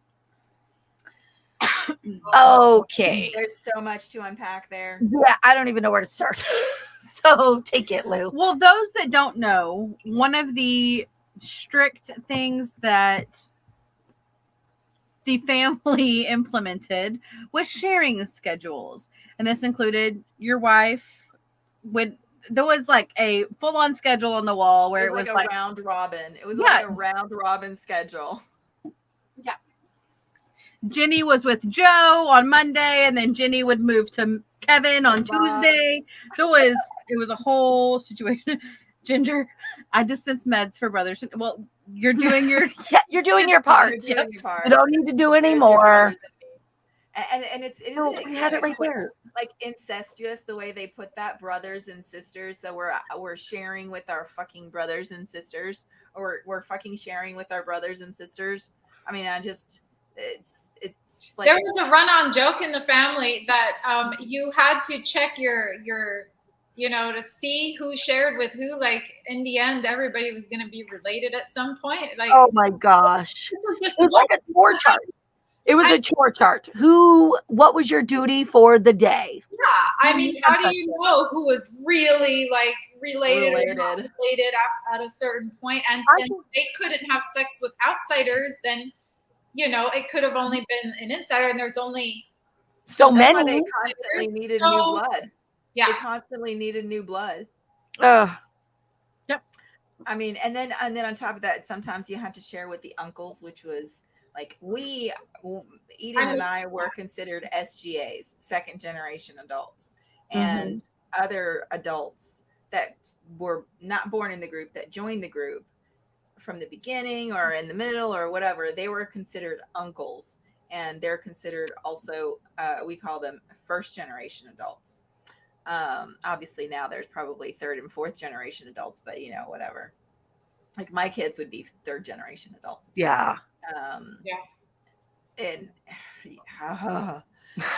Okay. There's so much to unpack there. Yeah, I don't even know where to start. So take it, Lou. Well, those that don't know, one of the strict things that the family implemented was sharing schedules. And this included your wife there was like a full-on schedule on the wall where it was like a round robin. It was like a round robin schedule. Yeah. Jenny was with Joe on Monday, and then Jenny would move to Kevin on Tuesday. It was a whole situation. Ginger, I dispense meds for brothers. Well, you're doing your you're doing your part. You don't need to do any more. And we had it right there. Like incestuous the way they put that, brothers and sisters. So we're sharing with our fucking brothers and sisters, or we're fucking sharing with our brothers and sisters. I mean, it's like there was a run-on joke in the family that you had to check your to see who shared with who. Like in the end, everybody was going to be related at some point. Like, oh my gosh, it was like a chore chart. It was a chore chart. What was your duty for the day? Yeah, I mean, how do you know who was really like related or not related at a certain point? And since they couldn't have sex with outsiders, then it could have only been an insider, and there's only so many. They constantly needed new blood. Yeah, they constantly needed new blood. Yep. I mean, and then on top of that, sometimes you had to share with the uncles, which was like Eden and I were considered SGAs, second generation adults, and other adults that were not born in the group that joined the group from the beginning or in the middle or whatever, they were considered uncles, and they're considered also we call them first generation adults. Obviously now there's probably third and fourth generation adults, but whatever. Like my kids would be third generation adults. Yeah. And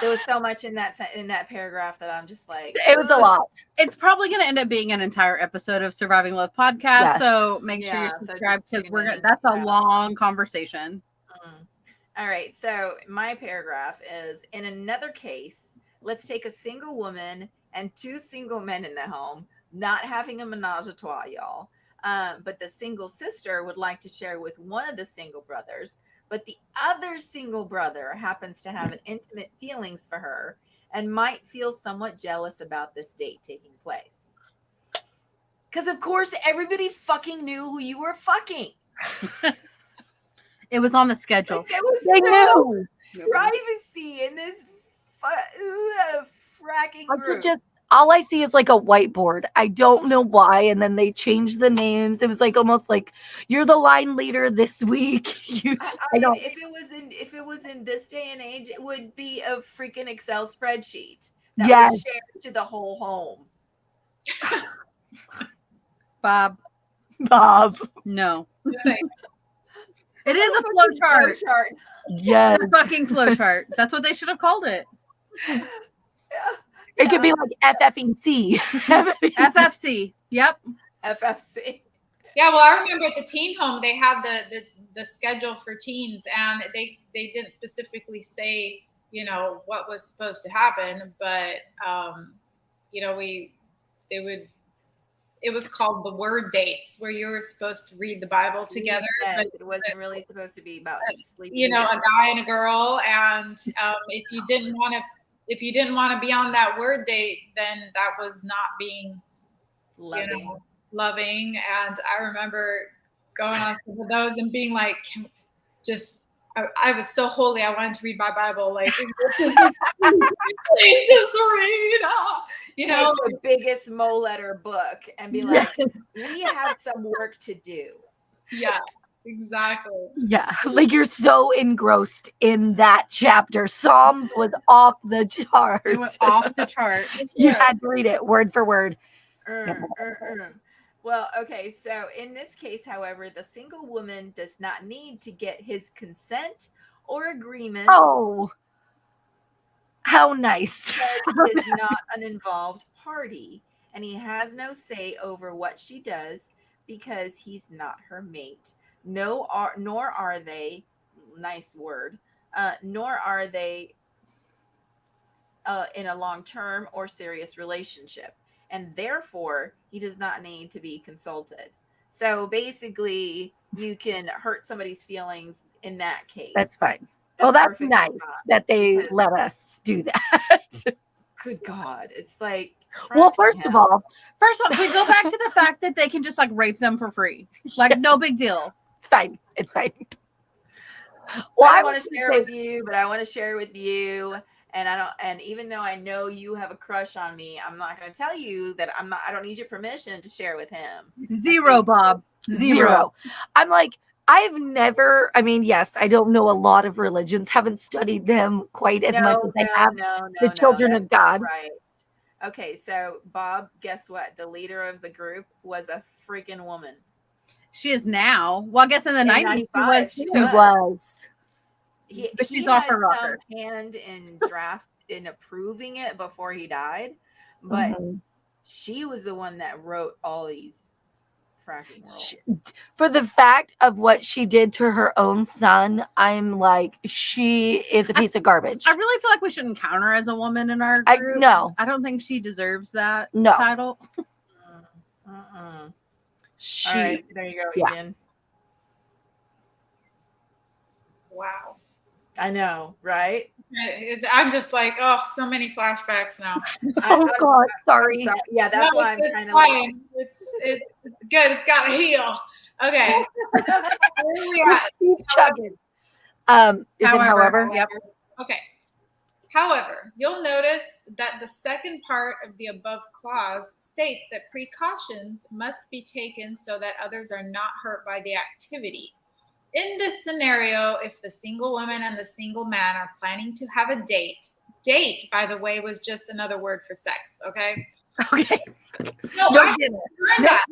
there was so much in that paragraph that I'm just like, it was a lot. It's probably going to end up being an entire episode of Surviving Love podcast. Yes. So make sure you subscribe, because that's a long conversation. All right. So my paragraph is, in another case, let's take a single woman and two single men in the home, not having a menage a trois, y'all. But the single sister would like to share with one of the single brothers, but the other single brother happens to have an intimate feelings for her and might feel somewhat jealous about this date taking place. Because, of course, everybody fucking knew who you were fucking. It was on the schedule. Like, there was They no knew. privacy in this fracking I group. could just, all I see is like a whiteboard. I don't know why. And then they changed the names. It was like almost like you're the line leader this week. I mean, if it was in this day and age, it would be a freaking Excel spreadsheet that Yes. was shared to the whole home. Bob, no. It is a flow chart. Yes. A fucking flow chart. That's what they should have called it. Yeah. It could be like FFC. FFC. Yep. FFC. Yeah, well, I remember at the teen home they had the schedule for teens, and they didn't specifically say, you know, what was supposed to happen, but you know, it was called the word dates, where you were supposed to read the Bible together. Yes, but it wasn't really supposed to be about sleeping. You know, a guy and a girl, and if you didn't want to be on that word date, then that was not being loving. You know, loving. And I remember going on some of those and being like, I was so holy. I wanted to read my Bible. Like, please just read. You know, the biggest Mo letter book and be like, we have some work to do. Yeah, exactly. Yeah, like you're so engrossed in that chapter. Psalms was off the chart. It went off the chart. You had to read it word for word. Well, okay, so in this case, however, the single woman does not need to get his consent or agreement. Oh, how nice. Because he is not an involved party, and he has no say over what she does because he's not her mate. Nor are they, nice word, nor are they in a long-term or serious relationship. And therefore, he does not need to be consulted. So basically, you can hurt somebody's feelings in that case. That's fine. Well, that's nice that they because, let us do that. Good God. It's like, well, first of all, we go back to the fact that they can just like rape them for free. Like, no big deal. It's fine. It's fine. Well, I want to share with you, but I want to share with you. And even though I know you have a crush on me, I'm not going to tell you that I don't need your permission to share with him. Zero, Bob. Zero. I'm like, I mean, yes, I don't know a lot of religions, haven't studied them quite as much as I have the children of God. Right. Okay, so Bob, guess what? The leader of the group was a freaking woman. She is now. Well, I guess in the 90s she was. But she's off her rocker. Hand in approving it before he died, but she was the one that wrote all these fracking rules. For the fact of what she did to her own son, I'm like, she is a piece of garbage. I really feel like we shouldn't count her as a woman in our group. I don't think she deserves that title. All right, there you go, Eden. Wow. I know, right? I'm just like, oh, so many flashbacks now. Oh God, sorry. Yeah, that's why I'm kind of like, it's good. It's got to heal. Okay. Where we at? Keep chugging. However? Yep. Okay. However, you'll notice that the second part of the above clause states that precautions must be taken so that others are not hurt by the activity. In this scenario, if the single woman and the single man are planning to have a date, by the way, was just another word for sex, okay? Okay. No, I didn't learn that.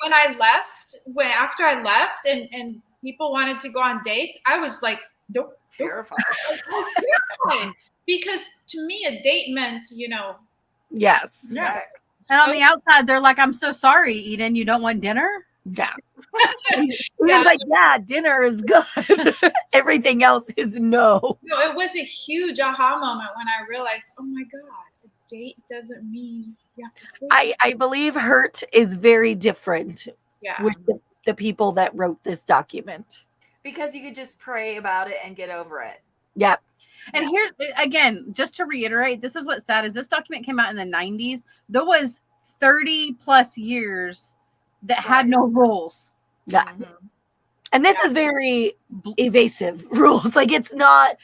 When I left, after I left and people wanted to go on dates, I was like, nope. Terrified. Terrifying. Because to me, a date meant, Yes. Yeah. And on the outside, they're like, I'm so sorry, Eden, you don't want dinner? Yeah. Like, yeah, dinner is good. Everything else is no. No, it was a huge aha moment when I realized, oh my God, a date doesn't mean You have to sleep. I believe hurt is very different Yeah. with the people that wrote this document. Because you could just pray about it and get over it. Yep. And here again, just to reiterate, this is what's sad is this document came out in the 90s. There was 30 plus years that had no rules. Yeah. Mhm. And this is very evasive rules. Like it's not,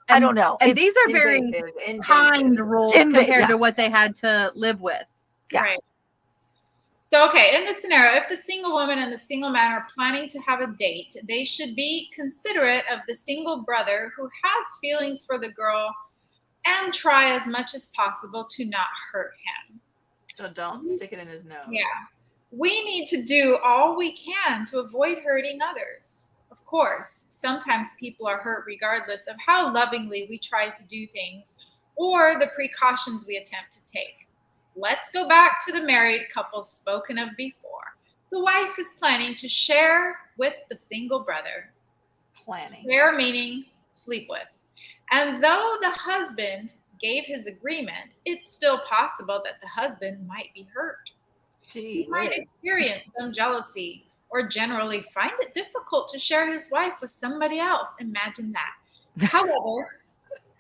I don't know. And It's these are very Invasive. kind rules compared to what they had to live with. Yeah. Right. So, okay, in this scenario, if the single woman and the single man are planning to have a date, they should be considerate of the single brother who has feelings for the girl and try as much as possible to not hurt him. So don't stick it in his nose. Yeah. We need to do all we can to avoid hurting others. Of course, sometimes people are hurt regardless of how lovingly we try to do things or the precautions we attempt to take. Let's go back to the married couple spoken of before. The wife is planning to share with the single brother. Planning. Share meaning sleep with. And though the husband gave his agreement, it's still possible that the husband might be hurt. Gee, He might experience some jealousy or generally find it difficult to share his wife with somebody else. Imagine that. However,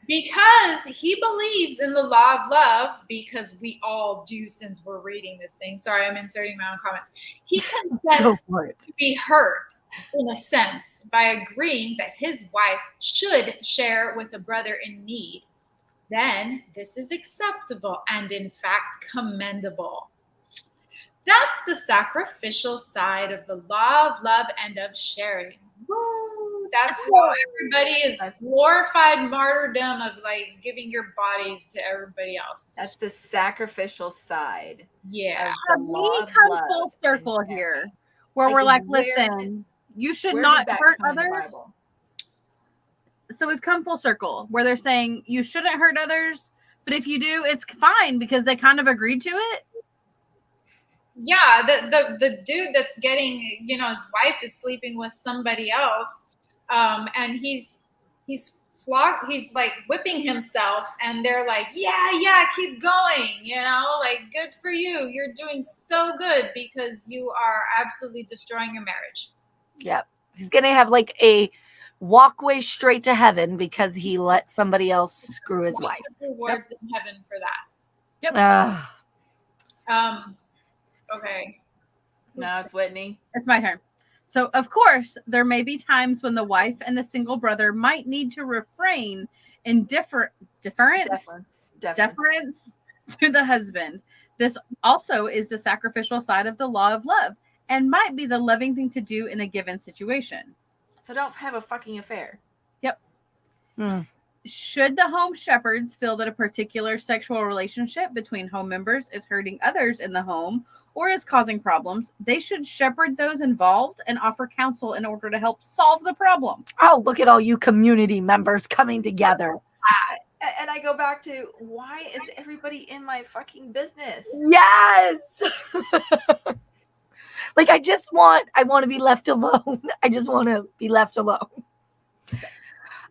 because he believes in the law of love, because we all do since we're reading this thing. Sorry, I'm inserting my own comments. He consents to be heard in a sense by agreeing that his wife should share with a brother in need. Then this is acceptable and in fact commendable. That's the sacrificial side of the law of love and of sharing. Woo! That's how everybody is glorified martyrdom of like giving your bodies to everybody else. That's the sacrificial side. Yeah. We come full circle here, where we're like, listen, you should not hurt others. So we've come full circle where they're saying you shouldn't hurt others, but if you do, it's fine because they kind of agreed to it. Yeah, the dude that's getting, his wife is sleeping with somebody else, and he's like whipping himself, and they're like, yeah, keep going, like good for you. You're doing so good because you are absolutely destroying your marriage. Yep. He's gonna have like a walkway straight to heaven because he let somebody else screw his wife. Rewards in heaven for that. Yep. Okay. Now it's Whitney. It's my turn. So, of course, there may be times when the wife and the single brother might need to refrain in deference to the husband. This also is the sacrificial side of the law of love and might be the loving thing to do in a given situation. So don't have a fucking affair. Yep. Should the home shepherds feel that a particular sexual relationship between home members is hurting others in the home or is causing problems, they should shepherd those involved and offer counsel in order to help solve the problem. Oh, look at all you community members coming together. And I go back to, why is everybody in my fucking business? Yes. Like I want to be left alone. I just want to be left alone.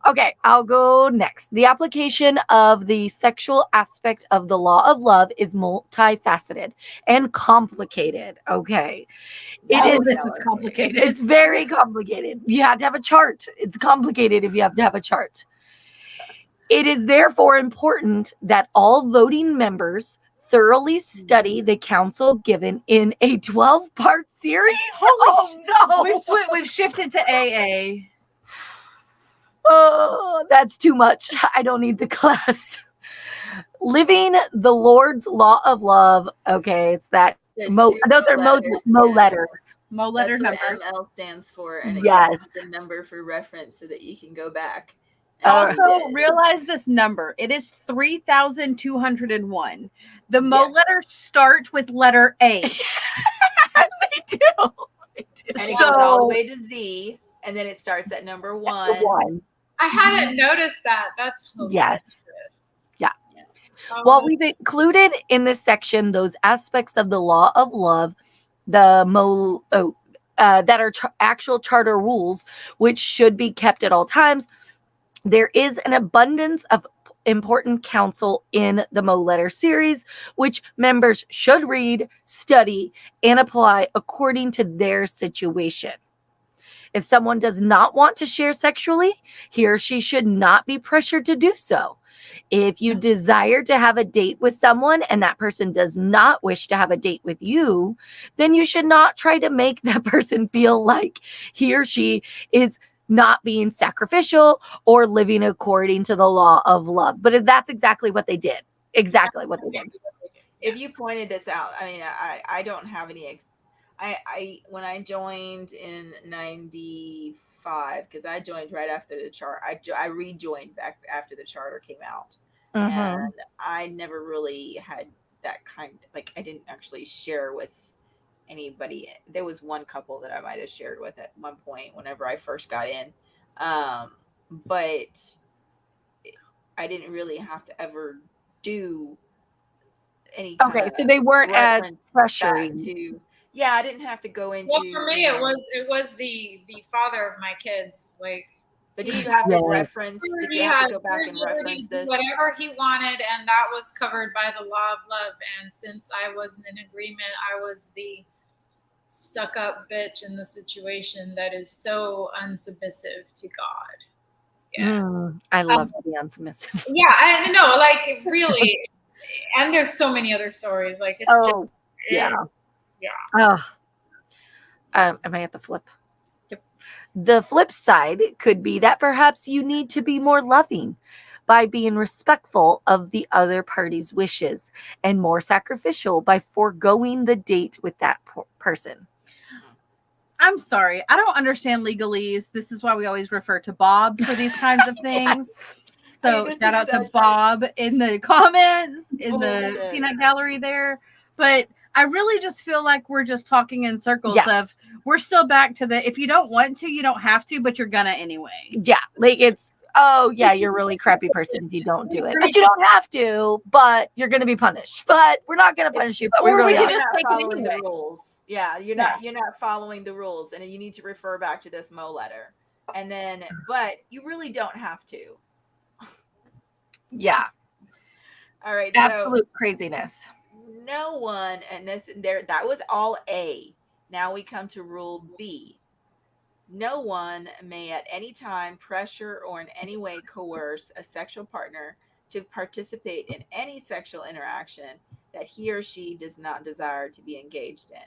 Okay, I'll go next. The application of the sexual aspect of the law of love is multifaceted and complicated. Okay. This is complicated. It's very complicated. You have to have a chart. It's complicated if you have to have a chart. It is therefore important that all voting members thoroughly study the counsel given in a 12-part series. Oh no. We've shifted to AA. Oh, that's too much. I don't need the class. Living the Lord's law of love. Okay, it's that. Those are Mo letters. Mo letter That's number. what ML stands for, and it Yes. gives the number for reference so that you can go back. Also, realize this number. It is 3,201. The Mo letters start with letter A. They do. And it goes all the way to Z, and then it starts at number 1. I hadn't noticed that. That's hilarious. Yes. Yeah. Well, we've included in this section those aspects of the law of love, that are actual charter rules, which should be kept at all times. There is an abundance of important counsel in the Mo Letter series, which members should read, study, and apply according to their situation. If someone does not want to share sexually, he or she should not be pressured to do so. If you desire to have a date with someone and that person does not wish to have a date with you, then you should not try to make that person feel like he or she is not being sacrificial or living according to the law of love. But that's exactly what they did. Exactly what they did. If you pointed this out, I mean, I don't have any. I when I joined in '95, because I joined right after the chart. I rejoined back after the charter came out, and I never really had that kind. Like, I didn't actually share with anybody. There was one couple that I might have shared with at one point whenever I first got in, but I didn't really have to ever do any kind Okay, of so they weren't as reference pressuring. to. Yeah, I didn't have to go into. Well, for me, it was the father of my kids. Like, But did you have to reference? Did he you have had to go back and liberty reference to do this? whatever he wanted, and that was covered by the law of love. And since I wasn't in agreement, I was the stuck-up bitch in the situation that is so unsubmissive to God. Yeah, I love to be unsubmissive. yeah, I know, like, really. And there's so many other stories. Like, it's just yeah. yeah. Am I at the flip? Yep. The flip side could be that perhaps you need to be more loving by being respectful of the other party's wishes and more sacrificial by foregoing the date with that person. I'm sorry. I don't understand legalese. This is why we always refer to Bob for these kinds of things. Yes. So shout out to Bob in the comments, in the peanut gallery there. But I really just feel like we're just talking in circles of, we're still back to the, if you don't want to, you don't have to, but you're gonna anyway. Yeah. Like, it's, oh yeah, you're a really crappy person if you don't do it. But you don't have to, but you're gonna be punished. But we're not gonna punish you, but we really can are. just take it anyway. The rules. Yeah, you're not following the rules, and you need to refer back to this Mo letter. And then, but you really don't have to. Yeah. All right. Absolute craziness. No one, and that was all A. Now we come to rule B. No one may at any time pressure or in any way coerce a sexual partner to participate in any sexual interaction that he or she does not desire to be engaged in.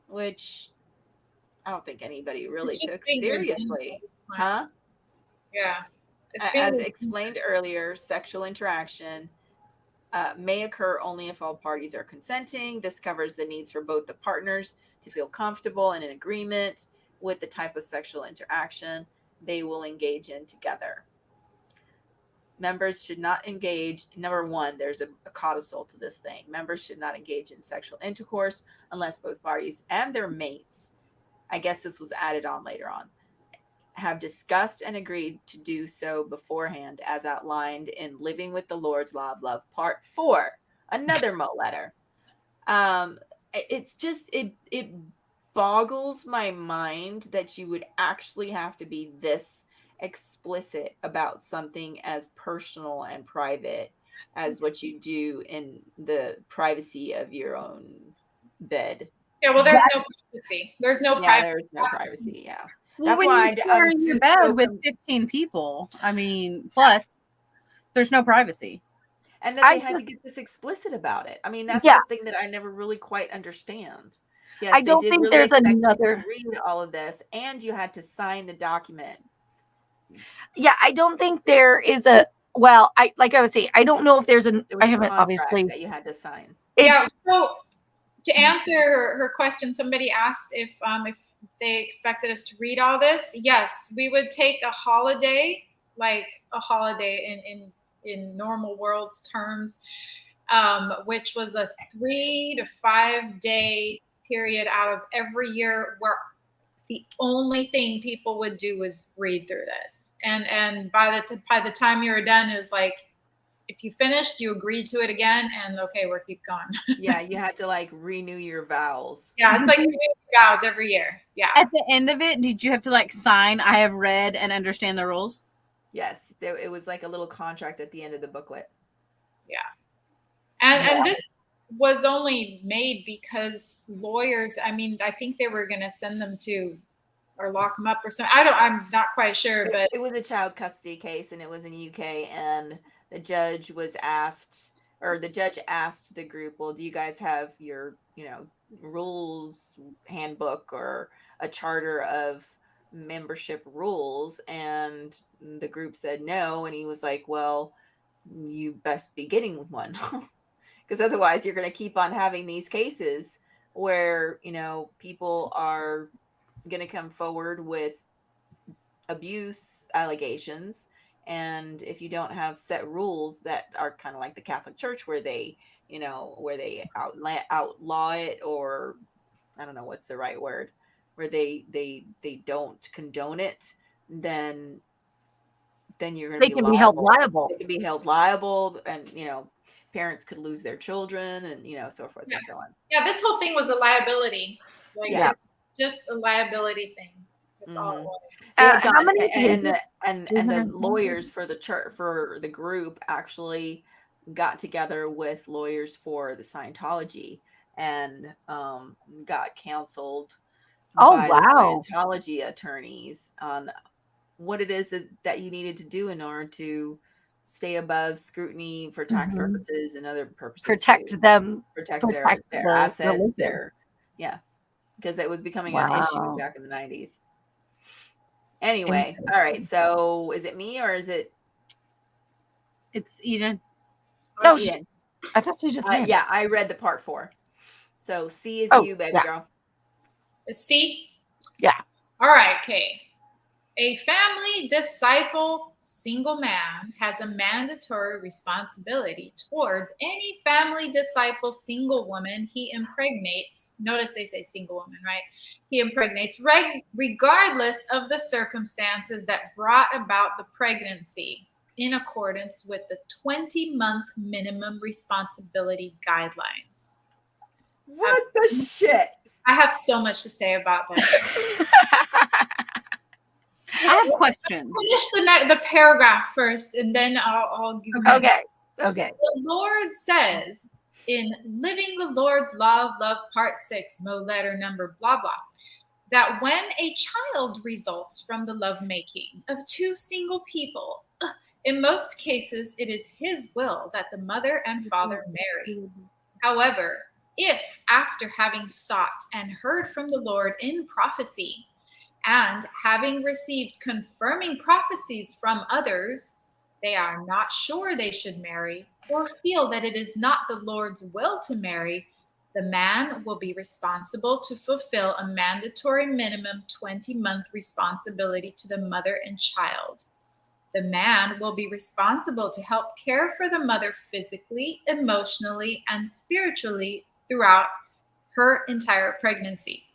Which I don't think anybody really took seriously. Huh? Yeah. As explained earlier, sexual interaction may occur only if all parties are consenting. This covers the needs for both the partners to feel comfortable and in agreement with the type of sexual interaction they will engage in together. Members should not engage. Number one, there's a codicil to this thing. Members should not engage in sexual intercourse unless both parties and their mates, I guess this was added on later on, have discussed and agreed to do so beforehand, as outlined in Living with the Lord's Law of Love, Part 4, another Mo letter. It's just, it boggles my mind that you would actually have to be this explicit about something as personal and private as what you do in the privacy of your own bed. Yeah, well, there's no privacy. There's no privacy. There's no privacy. Yeah. Well, that's why you're in your bed with 15 people. I mean, plus there's no privacy. And that they had to get this explicit about it. I mean, that's the thing that I never really quite understand. Yes, I don't think there's another read all of this, and you had to sign the document. Yeah, I don't think there is a. Well, I was saying, I don't know if there's an. I haven't obviously that you had to sign. Yeah. So to answer her question, somebody asked if they expected us to read all this. Yes, we would take a holiday, like a holiday in normal world's terms, which was a 3 to 5 day period out of every year where the only thing people would do was read through this. And by the time you were done, it was like, if you finished, you agreed to it again, and okay, we're keep going. Yeah, you had to like renew your vows. Yeah, it's like renewing your vows every year. Yeah. At the end of it, did you have to like sign, I have read and understand the rules? Yes, it was like a little contract at the end of the booklet. Yeah. And this was only made because lawyers, I mean, I think they were going to send them to or lock them up or something. I'm not quite sure, but it was a child custody case, and it was in UK, and the judge asked the group, well, do you guys have your, rules handbook or a charter of membership rules? And the group said no, and he was like, well, you best be getting one. Because otherwise you're going to keep on having these cases where, people are going to come forward with abuse allegations. And if you don't have set rules that are kind of like the Catholic Church, where they, outlaw it, or I don't know what's the right word, where they don't condone it, then you're going to They be can be held liable. liable. They can be held liable, and parents could lose their children, and so forth and so on. Yeah, this whole thing was a liability. Like, Yeah. it's just a liability thing. That's all it was. How many and the lawyers for the church, for the group, actually got together with lawyers for the Scientology, and got counseled by the Scientology attorneys on what it is that you needed to do in order to stay above scrutiny for tax purposes and other purposes. Protect them. Protect their assets, because it was becoming an issue back in the 90s. Anyway, all right. So is it me or is it? It's Eden. No, Eden. I thought she just yeah, I read the part 4. So C is you, baby girl. It's C? Yeah. All right, okay. A family disciple single man has a mandatory responsibility towards any family disciple single woman he impregnates. Notice they say single woman, right? He impregnates regardless of the circumstances that brought about the pregnancy, in accordance with the 20-month minimum responsibility guidelines. What the shit? I have so much to say about this. I have questions. Finish the paragraph first, and then I'll give you. Okay. The Lord says in Living the Lord's Law of Love, Part 6, no letter number, blah, blah, that when a child results from the lovemaking of two single people, in most cases, it is his will that the mother and father marry. However, if after having sought and heard from the Lord in prophecy, and having received confirming prophecies from others, they are not sure they should marry, or feel that it is not the Lord's will to marry, the man will be responsible to fulfill a mandatory minimum 20-month responsibility to the mother and child. The man will be responsible to help care for the mother physically, emotionally, and spiritually throughout her entire pregnancy,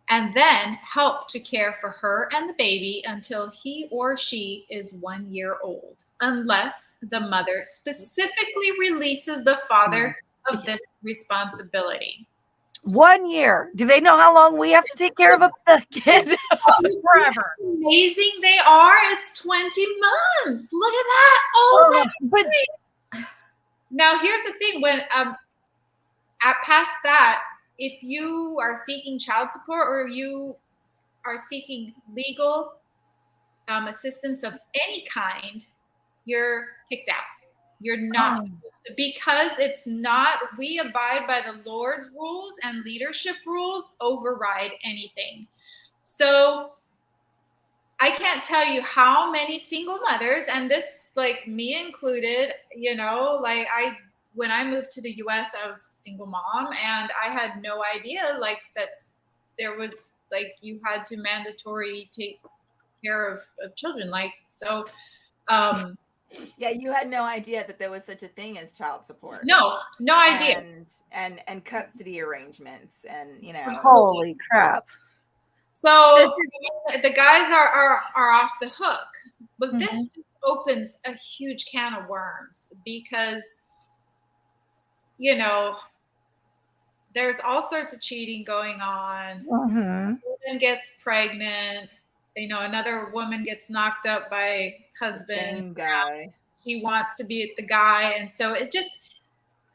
and then help to care for her and the baby until he or she is 1 year old, unless the mother specifically releases the father of this responsibility. 1 year. Do they know how long we have to take care of the kid? Forever. Amazing they are. It's 20 months. Look at that. Oh, but now here's the thing. When at past that, if you are seeking child support or you are seeking legal assistance of any kind, you're kicked out. You're not supposed to, because it's not, we abide by the Lord's rules, and leadership rules override anything. So I can't tell you how many single mothers, and this, like, me included, like, when I moved to the US, I was a single mom, and I had no idea, like, there was, like, you had to mandatory take care of children. Like, so, yeah, you had no idea that there was such a thing as child support. No idea. And custody arrangements, and holy crap. So the guys are off the hook, but this just opens a huge can of worms, because there's all sorts of cheating going on. Woman gets pregnant, another woman gets knocked up by husband. Same guy. She wants to be the guy. And so it just,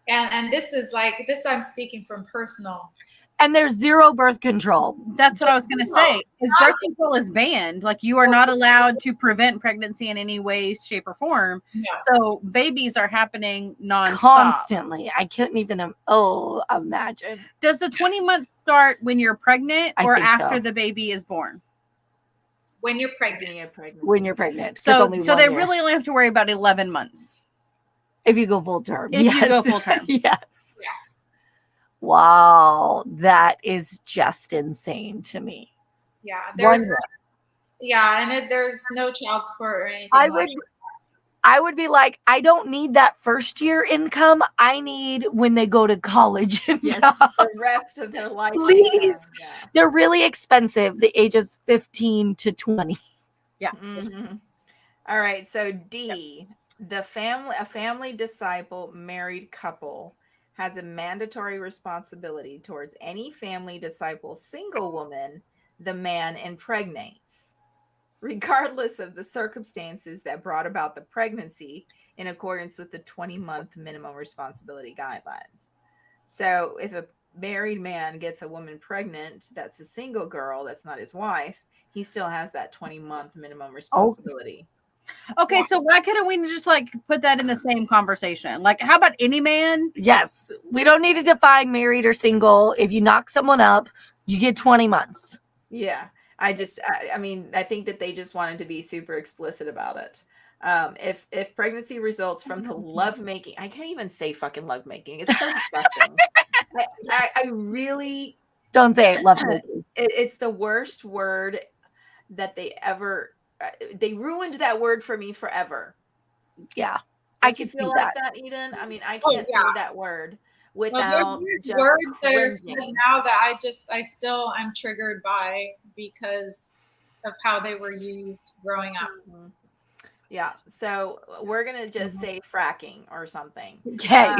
and this is like, this I'm speaking from personal. And there's zero birth control. That's what I was going to say. Is birth control is banned. Like, you are not allowed to prevent pregnancy in any way, shape, or form. Yeah. So babies are happening nonstop. Constantly. I couldn't even imagine. Does the 20 months start when you're pregnant I or think after so. the baby is born? When you're pregnant. When you're pregnant. So only so 1 they year. really only have to worry about 11 months. If you go full term. If you go full term. Yes. Yeah. Wow. That is just insane to me. Yeah. 1 There's, year. yeah. And there's no child support or anything. I would be like, I don't need that first year income. I need when they go to college. Yes. The rest of their life. Please. Yeah. They're really expensive, the ages 15 to 20. Mm-hmm. All right. So D, a family disciple married couple has a mandatory responsibility towards any family disciple single woman the man impregnates, regardless of the circumstances that brought about the pregnancy, in accordance with the 20-month minimum responsibility guidelines. So if a married man gets a woman pregnant that's a single girl, that's not his wife, he still has that 20-month minimum responsibility. Okay, so why couldn't we just like put that in the same conversation? Like, how about any man? Yes. We don't need to define married or single. If you knock someone up, you get 20 months. Yeah. I mean, I think that they just wanted to be super explicit about it. If pregnancy results from the lovemaking, I can't even say fucking lovemaking. It's so disgusting. I really Don't say it, lovemaking. It's the worst word that they ever. They ruined that word for me forever. Yeah. Don't I you can feel see like that. Eden? I mean, I can't say that word without just words that are said cringing. now that I'm triggered by because of how they were used growing up. Mhm. Yeah, so we're gonna just say fracking or something. Okay.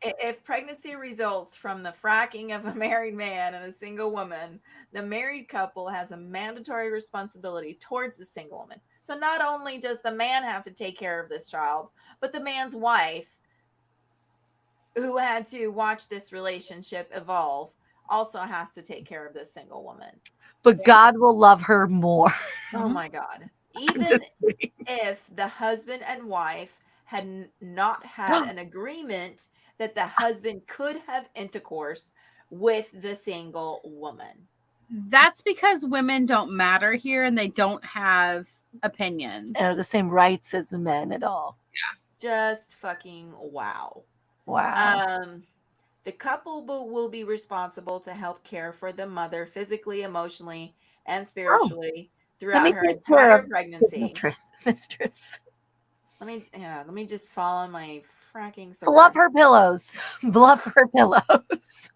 If pregnancy results from the fracking of a married man and a single woman, the married couple has a mandatory responsibility towards the single woman. So not only does the man have to take care of this child, but the man's wife, who had to watch this relationship evolve, also has to take care of this single woman. But God will love her more. Oh my God. Even if the husband and wife had not had an agreement that the husband could have intercourse with the single woman. That's because women don't matter here and they don't have opinions. The same rights as the men at all. Just fucking wow. Wow. The couple will be responsible to help care for the mother physically, emotionally, and spiritually throughout her entire pregnancy. Mistress. Let me just follow my fracking sword. Fluff her pillows. Fluff her pillows.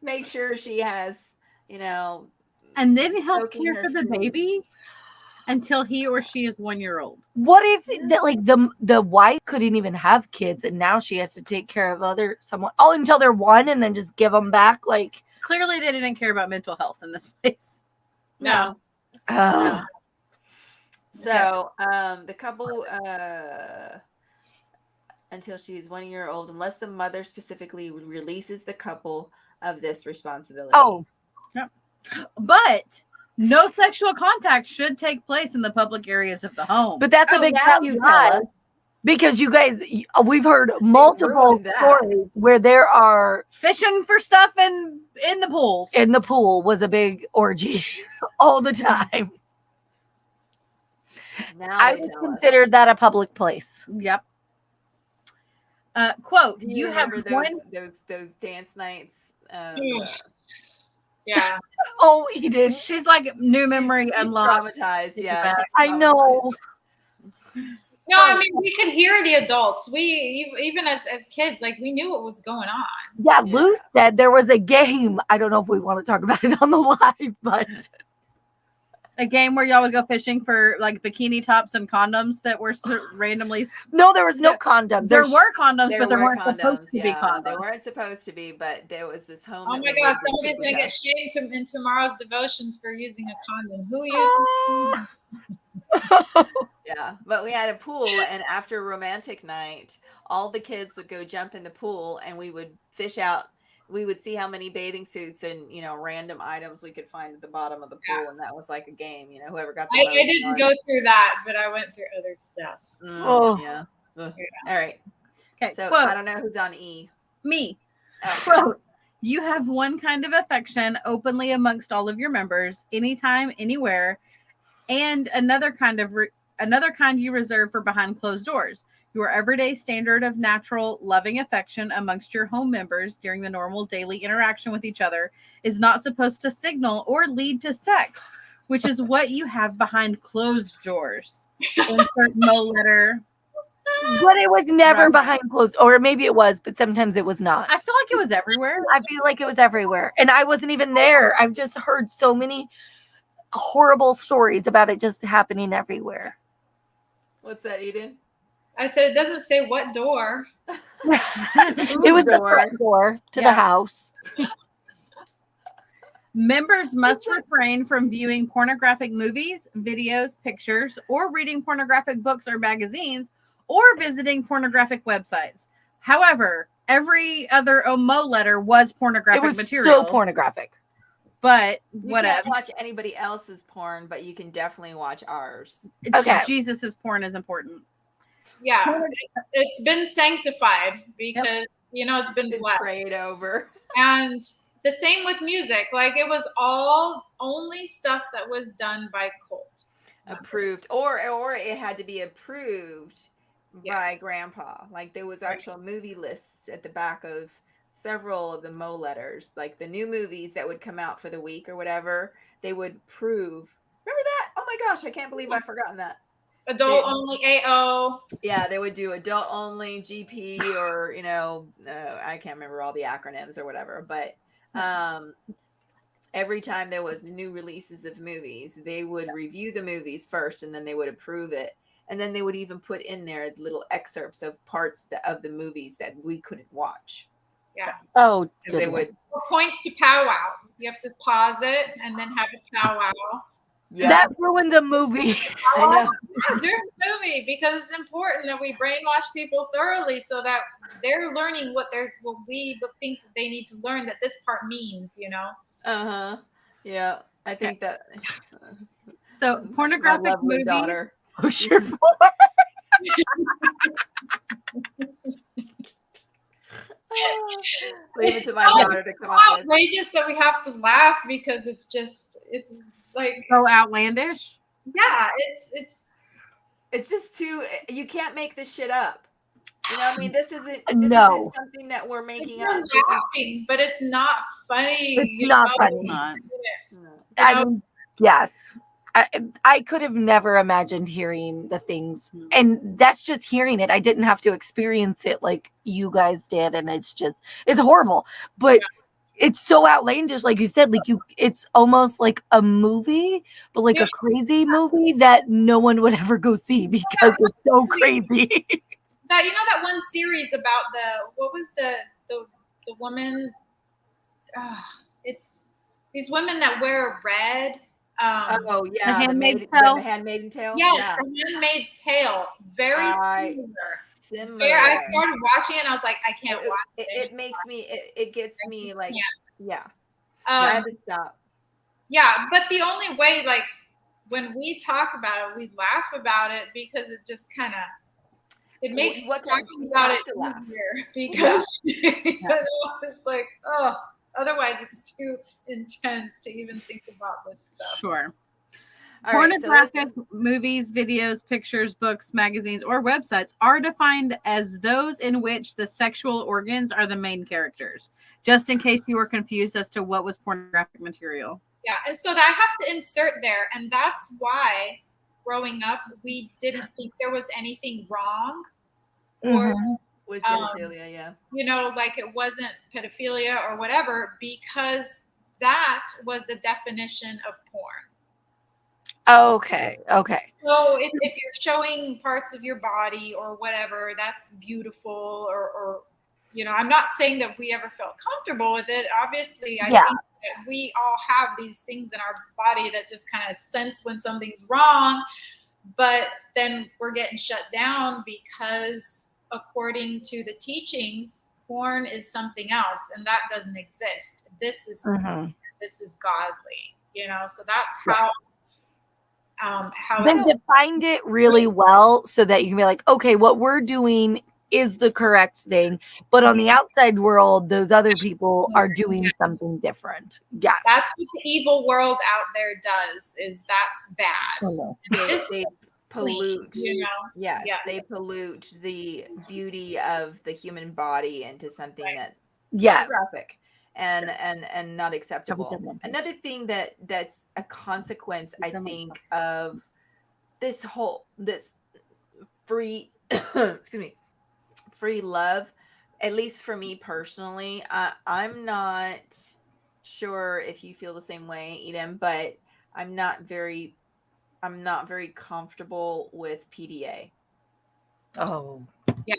Make sure she has, and then help soaking care her for the food. baby until he or she is 1 year old. What if that, like, the wife couldn't even have kids and now she has to take care of someone until they're 1 and then just give them back? Like, clearly they didn't care about mental health in this place. No. no. So the couple until she's 1 year old, unless the mother specifically releases the couple of this responsibility. Oh, yeah. But no sexual contact should take place in the public areas of the home. but that's a big lie. Because you guys, we've heard multiple stories where there are fishing for stuff in the pools. In the pool was a big orgy all the time. Now I would consider that a public place. Yep. Quote, do you have those dance nights? Yeah. Oh, he did. She's like new memory unlocked. Traumatized. Yeah. I know. No, I mean, we could hear the adults. We, even as kids, like, we knew what was going on. Yeah, Lou said there was a game. I don't know if we want to talk about it on the live, but A game where y'all would go fishing for like bikini tops and condoms that were randomly. No, there was no condoms. There were condoms, but there were weren't supposed to be yeah. condoms. They weren't supposed to be, but there was this home. Oh that my we God, lived in somebody's gonna get Topeka. shamed in tomorrow's devotions for using a condom. Who used? Yeah, but we had a pool, and after romantic night, all the kids would go jump in the pool, and we would fish out. We would see how many bathing suits and random items we could find at the bottom of the pool, and that was like a game. Whoever got the most. I didn't go through that, but I went through other stuff. Yeah. Ugh. All right. Okay. So quote, I don't know who's on E. Me. Okay. Quote, you have one kind of affection openly amongst all of your members, anytime, anywhere, and another kind you reserve for behind closed doors. Your everyday standard of natural, loving affection amongst your home members during the normal daily interaction with each other is not supposed to signal or lead to sex, which is what you have behind closed doors. Insert Mo letter. But it was never behind closed, or maybe it was, but sometimes it was not. I feel like it was everywhere. I feel like it was everywhere. And I wasn't even there. I've just heard so many horrible stories about it just happening everywhere. What's that, Eden? I said it doesn't say what door. It was the front door to the house. Members must refrain from viewing pornographic movies, videos, pictures, or reading pornographic books or magazines, or visiting pornographic websites. However, every other Mo letter was pornographic material. It was so pornographic. But whatever. You can't watch anybody else's porn, but you can definitely watch ours. Okay. Jesus's porn is important. Yeah, it's been sanctified because it's been blessed. Prayed over. And the same with music. Like it was all only stuff that was done by cult. Approved. Or it had to be approved by grandpa. Like there was actual movie lists at the back of several of the Mo letters, like the new movies that would come out for the week or whatever, they would prove. Remember that? Oh my gosh, I can't believe I've forgotten that. Adult only AO. Yeah, they would do adult only GP or, I can't remember all the acronyms or whatever, but every time there was new releases of movies, they would review the movies first and then they would approve it. And then they would even put in there little excerpts of parts of the movies that we couldn't watch. Yeah. Oh, they would. Points to powwow. You have to pause it and then have a powwow. Yeah. That ruined the movie. I know. During the movie, because it's important that we brainwash people thoroughly so that they're learning what we think they need to learn that this part means, Yeah, I think that. So pornographic movie. Daughter. Oh, sure. Leave it to my daughter to come up with. Outrageous that we have to laugh because it's like so outlandish. Yeah, it's just too. You can't make this shit up. I mean, this isn't something that we're making up. Laughing, but it's not funny. It's not funny. I mean, yes. I could have never imagined hearing the things, and that's just hearing it. I didn't have to experience it like you guys did, and it's horrible. But it's so outlandish, like you said. Like it's almost like a movie, but like a crazy movie that no one would ever go see because it's so crazy. That one series about what was the woman? It's these women that wear red. The Handmaid's Tale. The Handmaid's Tale. Yes, The Handmaid's Tale. Very similar. I started watching it and I was like, I can't watch it. It makes me. It gets me like. Yeah. I had to stop. Yeah, but the only way, like, when we talk about it, we laugh about it because it just kind of. It makes talking about it easier because it's like, otherwise it's too intense to even think about this stuff. Sure. Pornographic movies, videos, pictures, books, magazines, or websites are defined as those in which the sexual organs are the main characters, just in case you were confused as to what was pornographic material. Yeah, and so that I have to insert there, and that's why growing up, we didn't think there was anything wrong or with genitalia, like it wasn't pedophilia or whatever, because that was the definition of porn. Okay. Okay. So if you're showing parts of your body or whatever, that's beautiful. Or I'm not saying that we ever felt comfortable with it. Obviously, I Yeah. think that we all have these things in our body that just kind of sense when something's wrong, but then we're getting shut down because according to the teachings, porn is something else, and that doesn't exist. Mm-hmm. This is godly, so that's Yeah. how They it's defined it really well so that you can be like, okay, what we're doing is the correct thing. But on the outside world, those other people are doing something different. Yes. that's what the evil world out there does. That's bad. Oh, They pollute. Yes. They pollute the beauty of the human body into something that's yes. pornographic and not acceptable. Another thing that's a consequence, I think, of this free excuse me, free love, at least for me personally. I'm not sure if you feel the same way, Eden, but I'm not very comfortable with PDA. Oh. Yeah.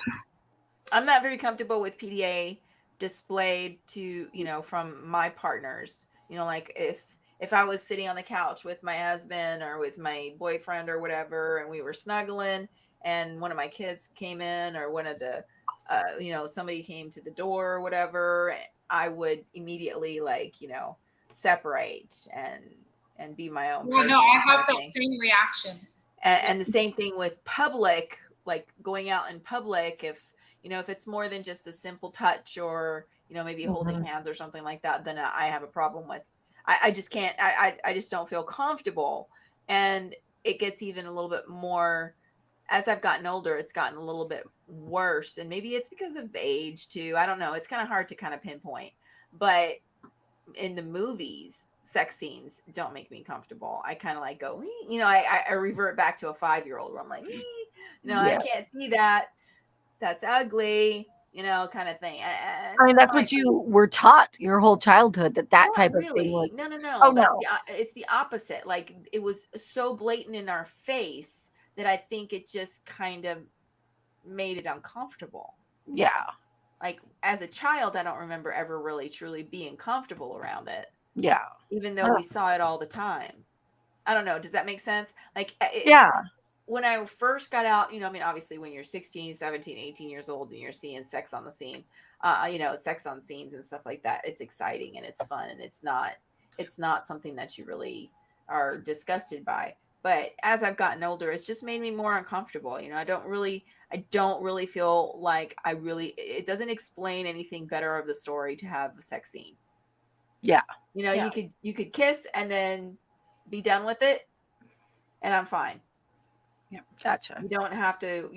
I'm not very comfortable with PDA displayed to, from my partners. Like if I was sitting on the couch with my husband or with my boyfriend or whatever, and we were snuggling, and one of my kids came in, or one of the, somebody came to the door or whatever, I would immediately separate and be my own person. No, I have that same reaction. And the same thing with public, like going out in public, if it's more than just a simple touch, or maybe holding hands or something like that, then I have a problem with. I just can't. I just don't feel comfortable, and it gets even a little bit more as I've gotten older. It's gotten a little bit worse, and maybe it's because of age too. I don't know. It's kind of hard to kind of pinpoint, but in the movies, sex scenes don't make me comfortable. I kind of go, I revert back to a 5-year-old where I'm like, I can't see that. That's ugly, kind of thing. I mean, that's what you were taught your whole childhood, that type of thing was. No. Oh, no. It's the opposite. Like, it was so blatant in our face that I think it just kind of made it uncomfortable. Yeah. Like, as a child, I don't remember ever really truly being comfortable around it. Yeah. Even though we saw it all the time. I don't know. Does that make sense? Like, yeah. When I first got out, obviously when you're 16, 17, 18 years old and you're seeing sex on the scene, sex on scenes and stuff like that, it's exciting and it's fun, and it's not something that you really are disgusted by. But as I've gotten older, it's just made me more uncomfortable. I don't really feel like it doesn't explain anything better of the story to have a sex scene. Yeah. You could kiss and then be done with it, and I'm fine. Yeah, gotcha. You don't have to,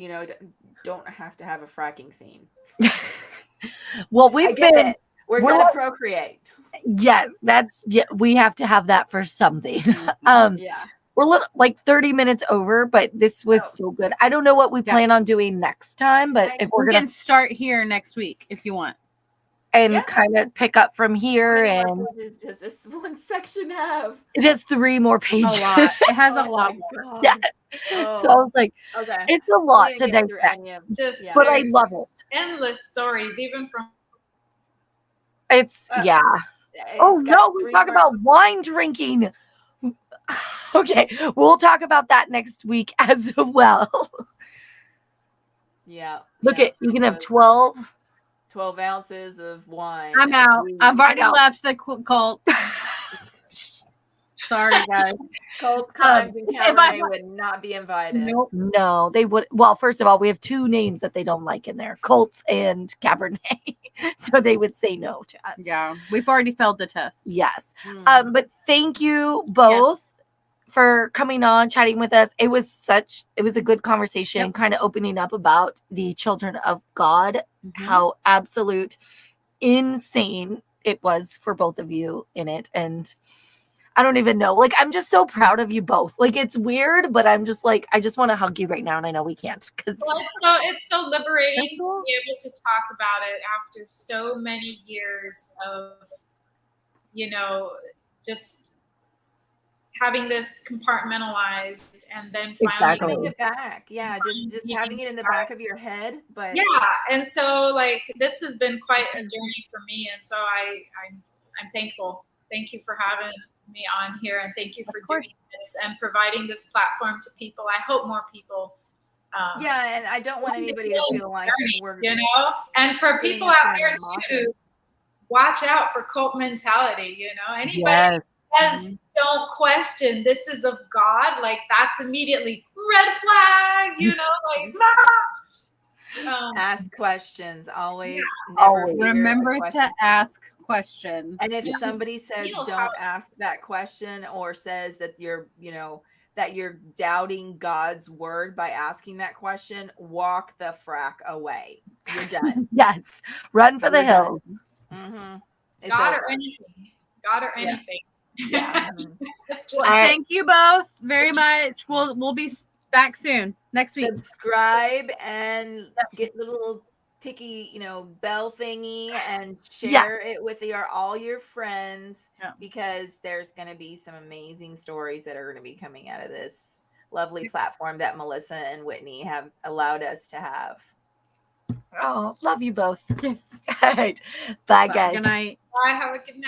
don't have to have a fracking scene. Well, we're going to procreate. Yes, we have to have that for something. Yeah. We're like 30 minutes over, but this was so good. I don't know what we plan on doing next time, but if we're going to start here next week if you want. And kind of pick up from here. How many more pages does this one section have? It has 3 more pages. It has a lot more. Yes. Oh. So I was like, it's a lot to digest. But I love it. Endless stories, even from. It's we talk about wine drinking. Okay, we'll talk about that next week as well. Yeah. Look at, you can have 12 ounces of wine. I'm out. I've already left the cult. Sorry, guys. Cult Crimes and Cabernet would not be invited. Nope. No, they would. Well, first of all, we have 2 names that they don't like in there, Colts and Cabernet. So they would say no to us. Yeah, we've already failed the test. Yes. But thank you both for coming on, chatting with us. It was a good conversation, kind of opening up about the children of God, how absolute insane it was for both of you in it. And I don't even know. Like, I'm just so proud of you both. Like, it's weird, but I'm just like, I just want to hug you right now, and I know we can't. It's so liberating to be able to talk about it after so many years of, just having this compartmentalized and then Exactly. Bring finally it back. Yeah, just having it in the back of your head, but yeah. And so like this has been quite a journey for me, and so I'm thankful. Thank you for having me on here, and thank you for doing this and providing this platform to people. I hope more people yeah, and I don't want anybody to feel like we're, you know, and for sitting people up out here there and mocking. too, watch out for cult mentality. You know, anybody Yes. that says don't question, this is of God, like that's immediately red flag. You know, like ask questions always. Yeah. Never Always. fear a Remember question. to ask questions. And if Yeah. somebody says Feel don't ask that question, or says that you're, you know, that you're doubting God's word by asking that question, walk the frack away. You're done. Yes. Run for the You're done. hills. Mm-hmm. It's God over. or anything. God or Yeah. anything. Yeah. Mhm. Just- Well, All right. thank you both very much. We'll be back soon next week. Subscribe and get the little ticky, you know, bell thingy, and Yeah. share it with all your friends, Yeah. because there's going to be some amazing stories that are going to be coming out of this lovely platform that Melissa and Whitney have allowed us to have. Oh, love you both. Yes. All right. Bye, Bye. guys. Good night. Bye. Have a good night.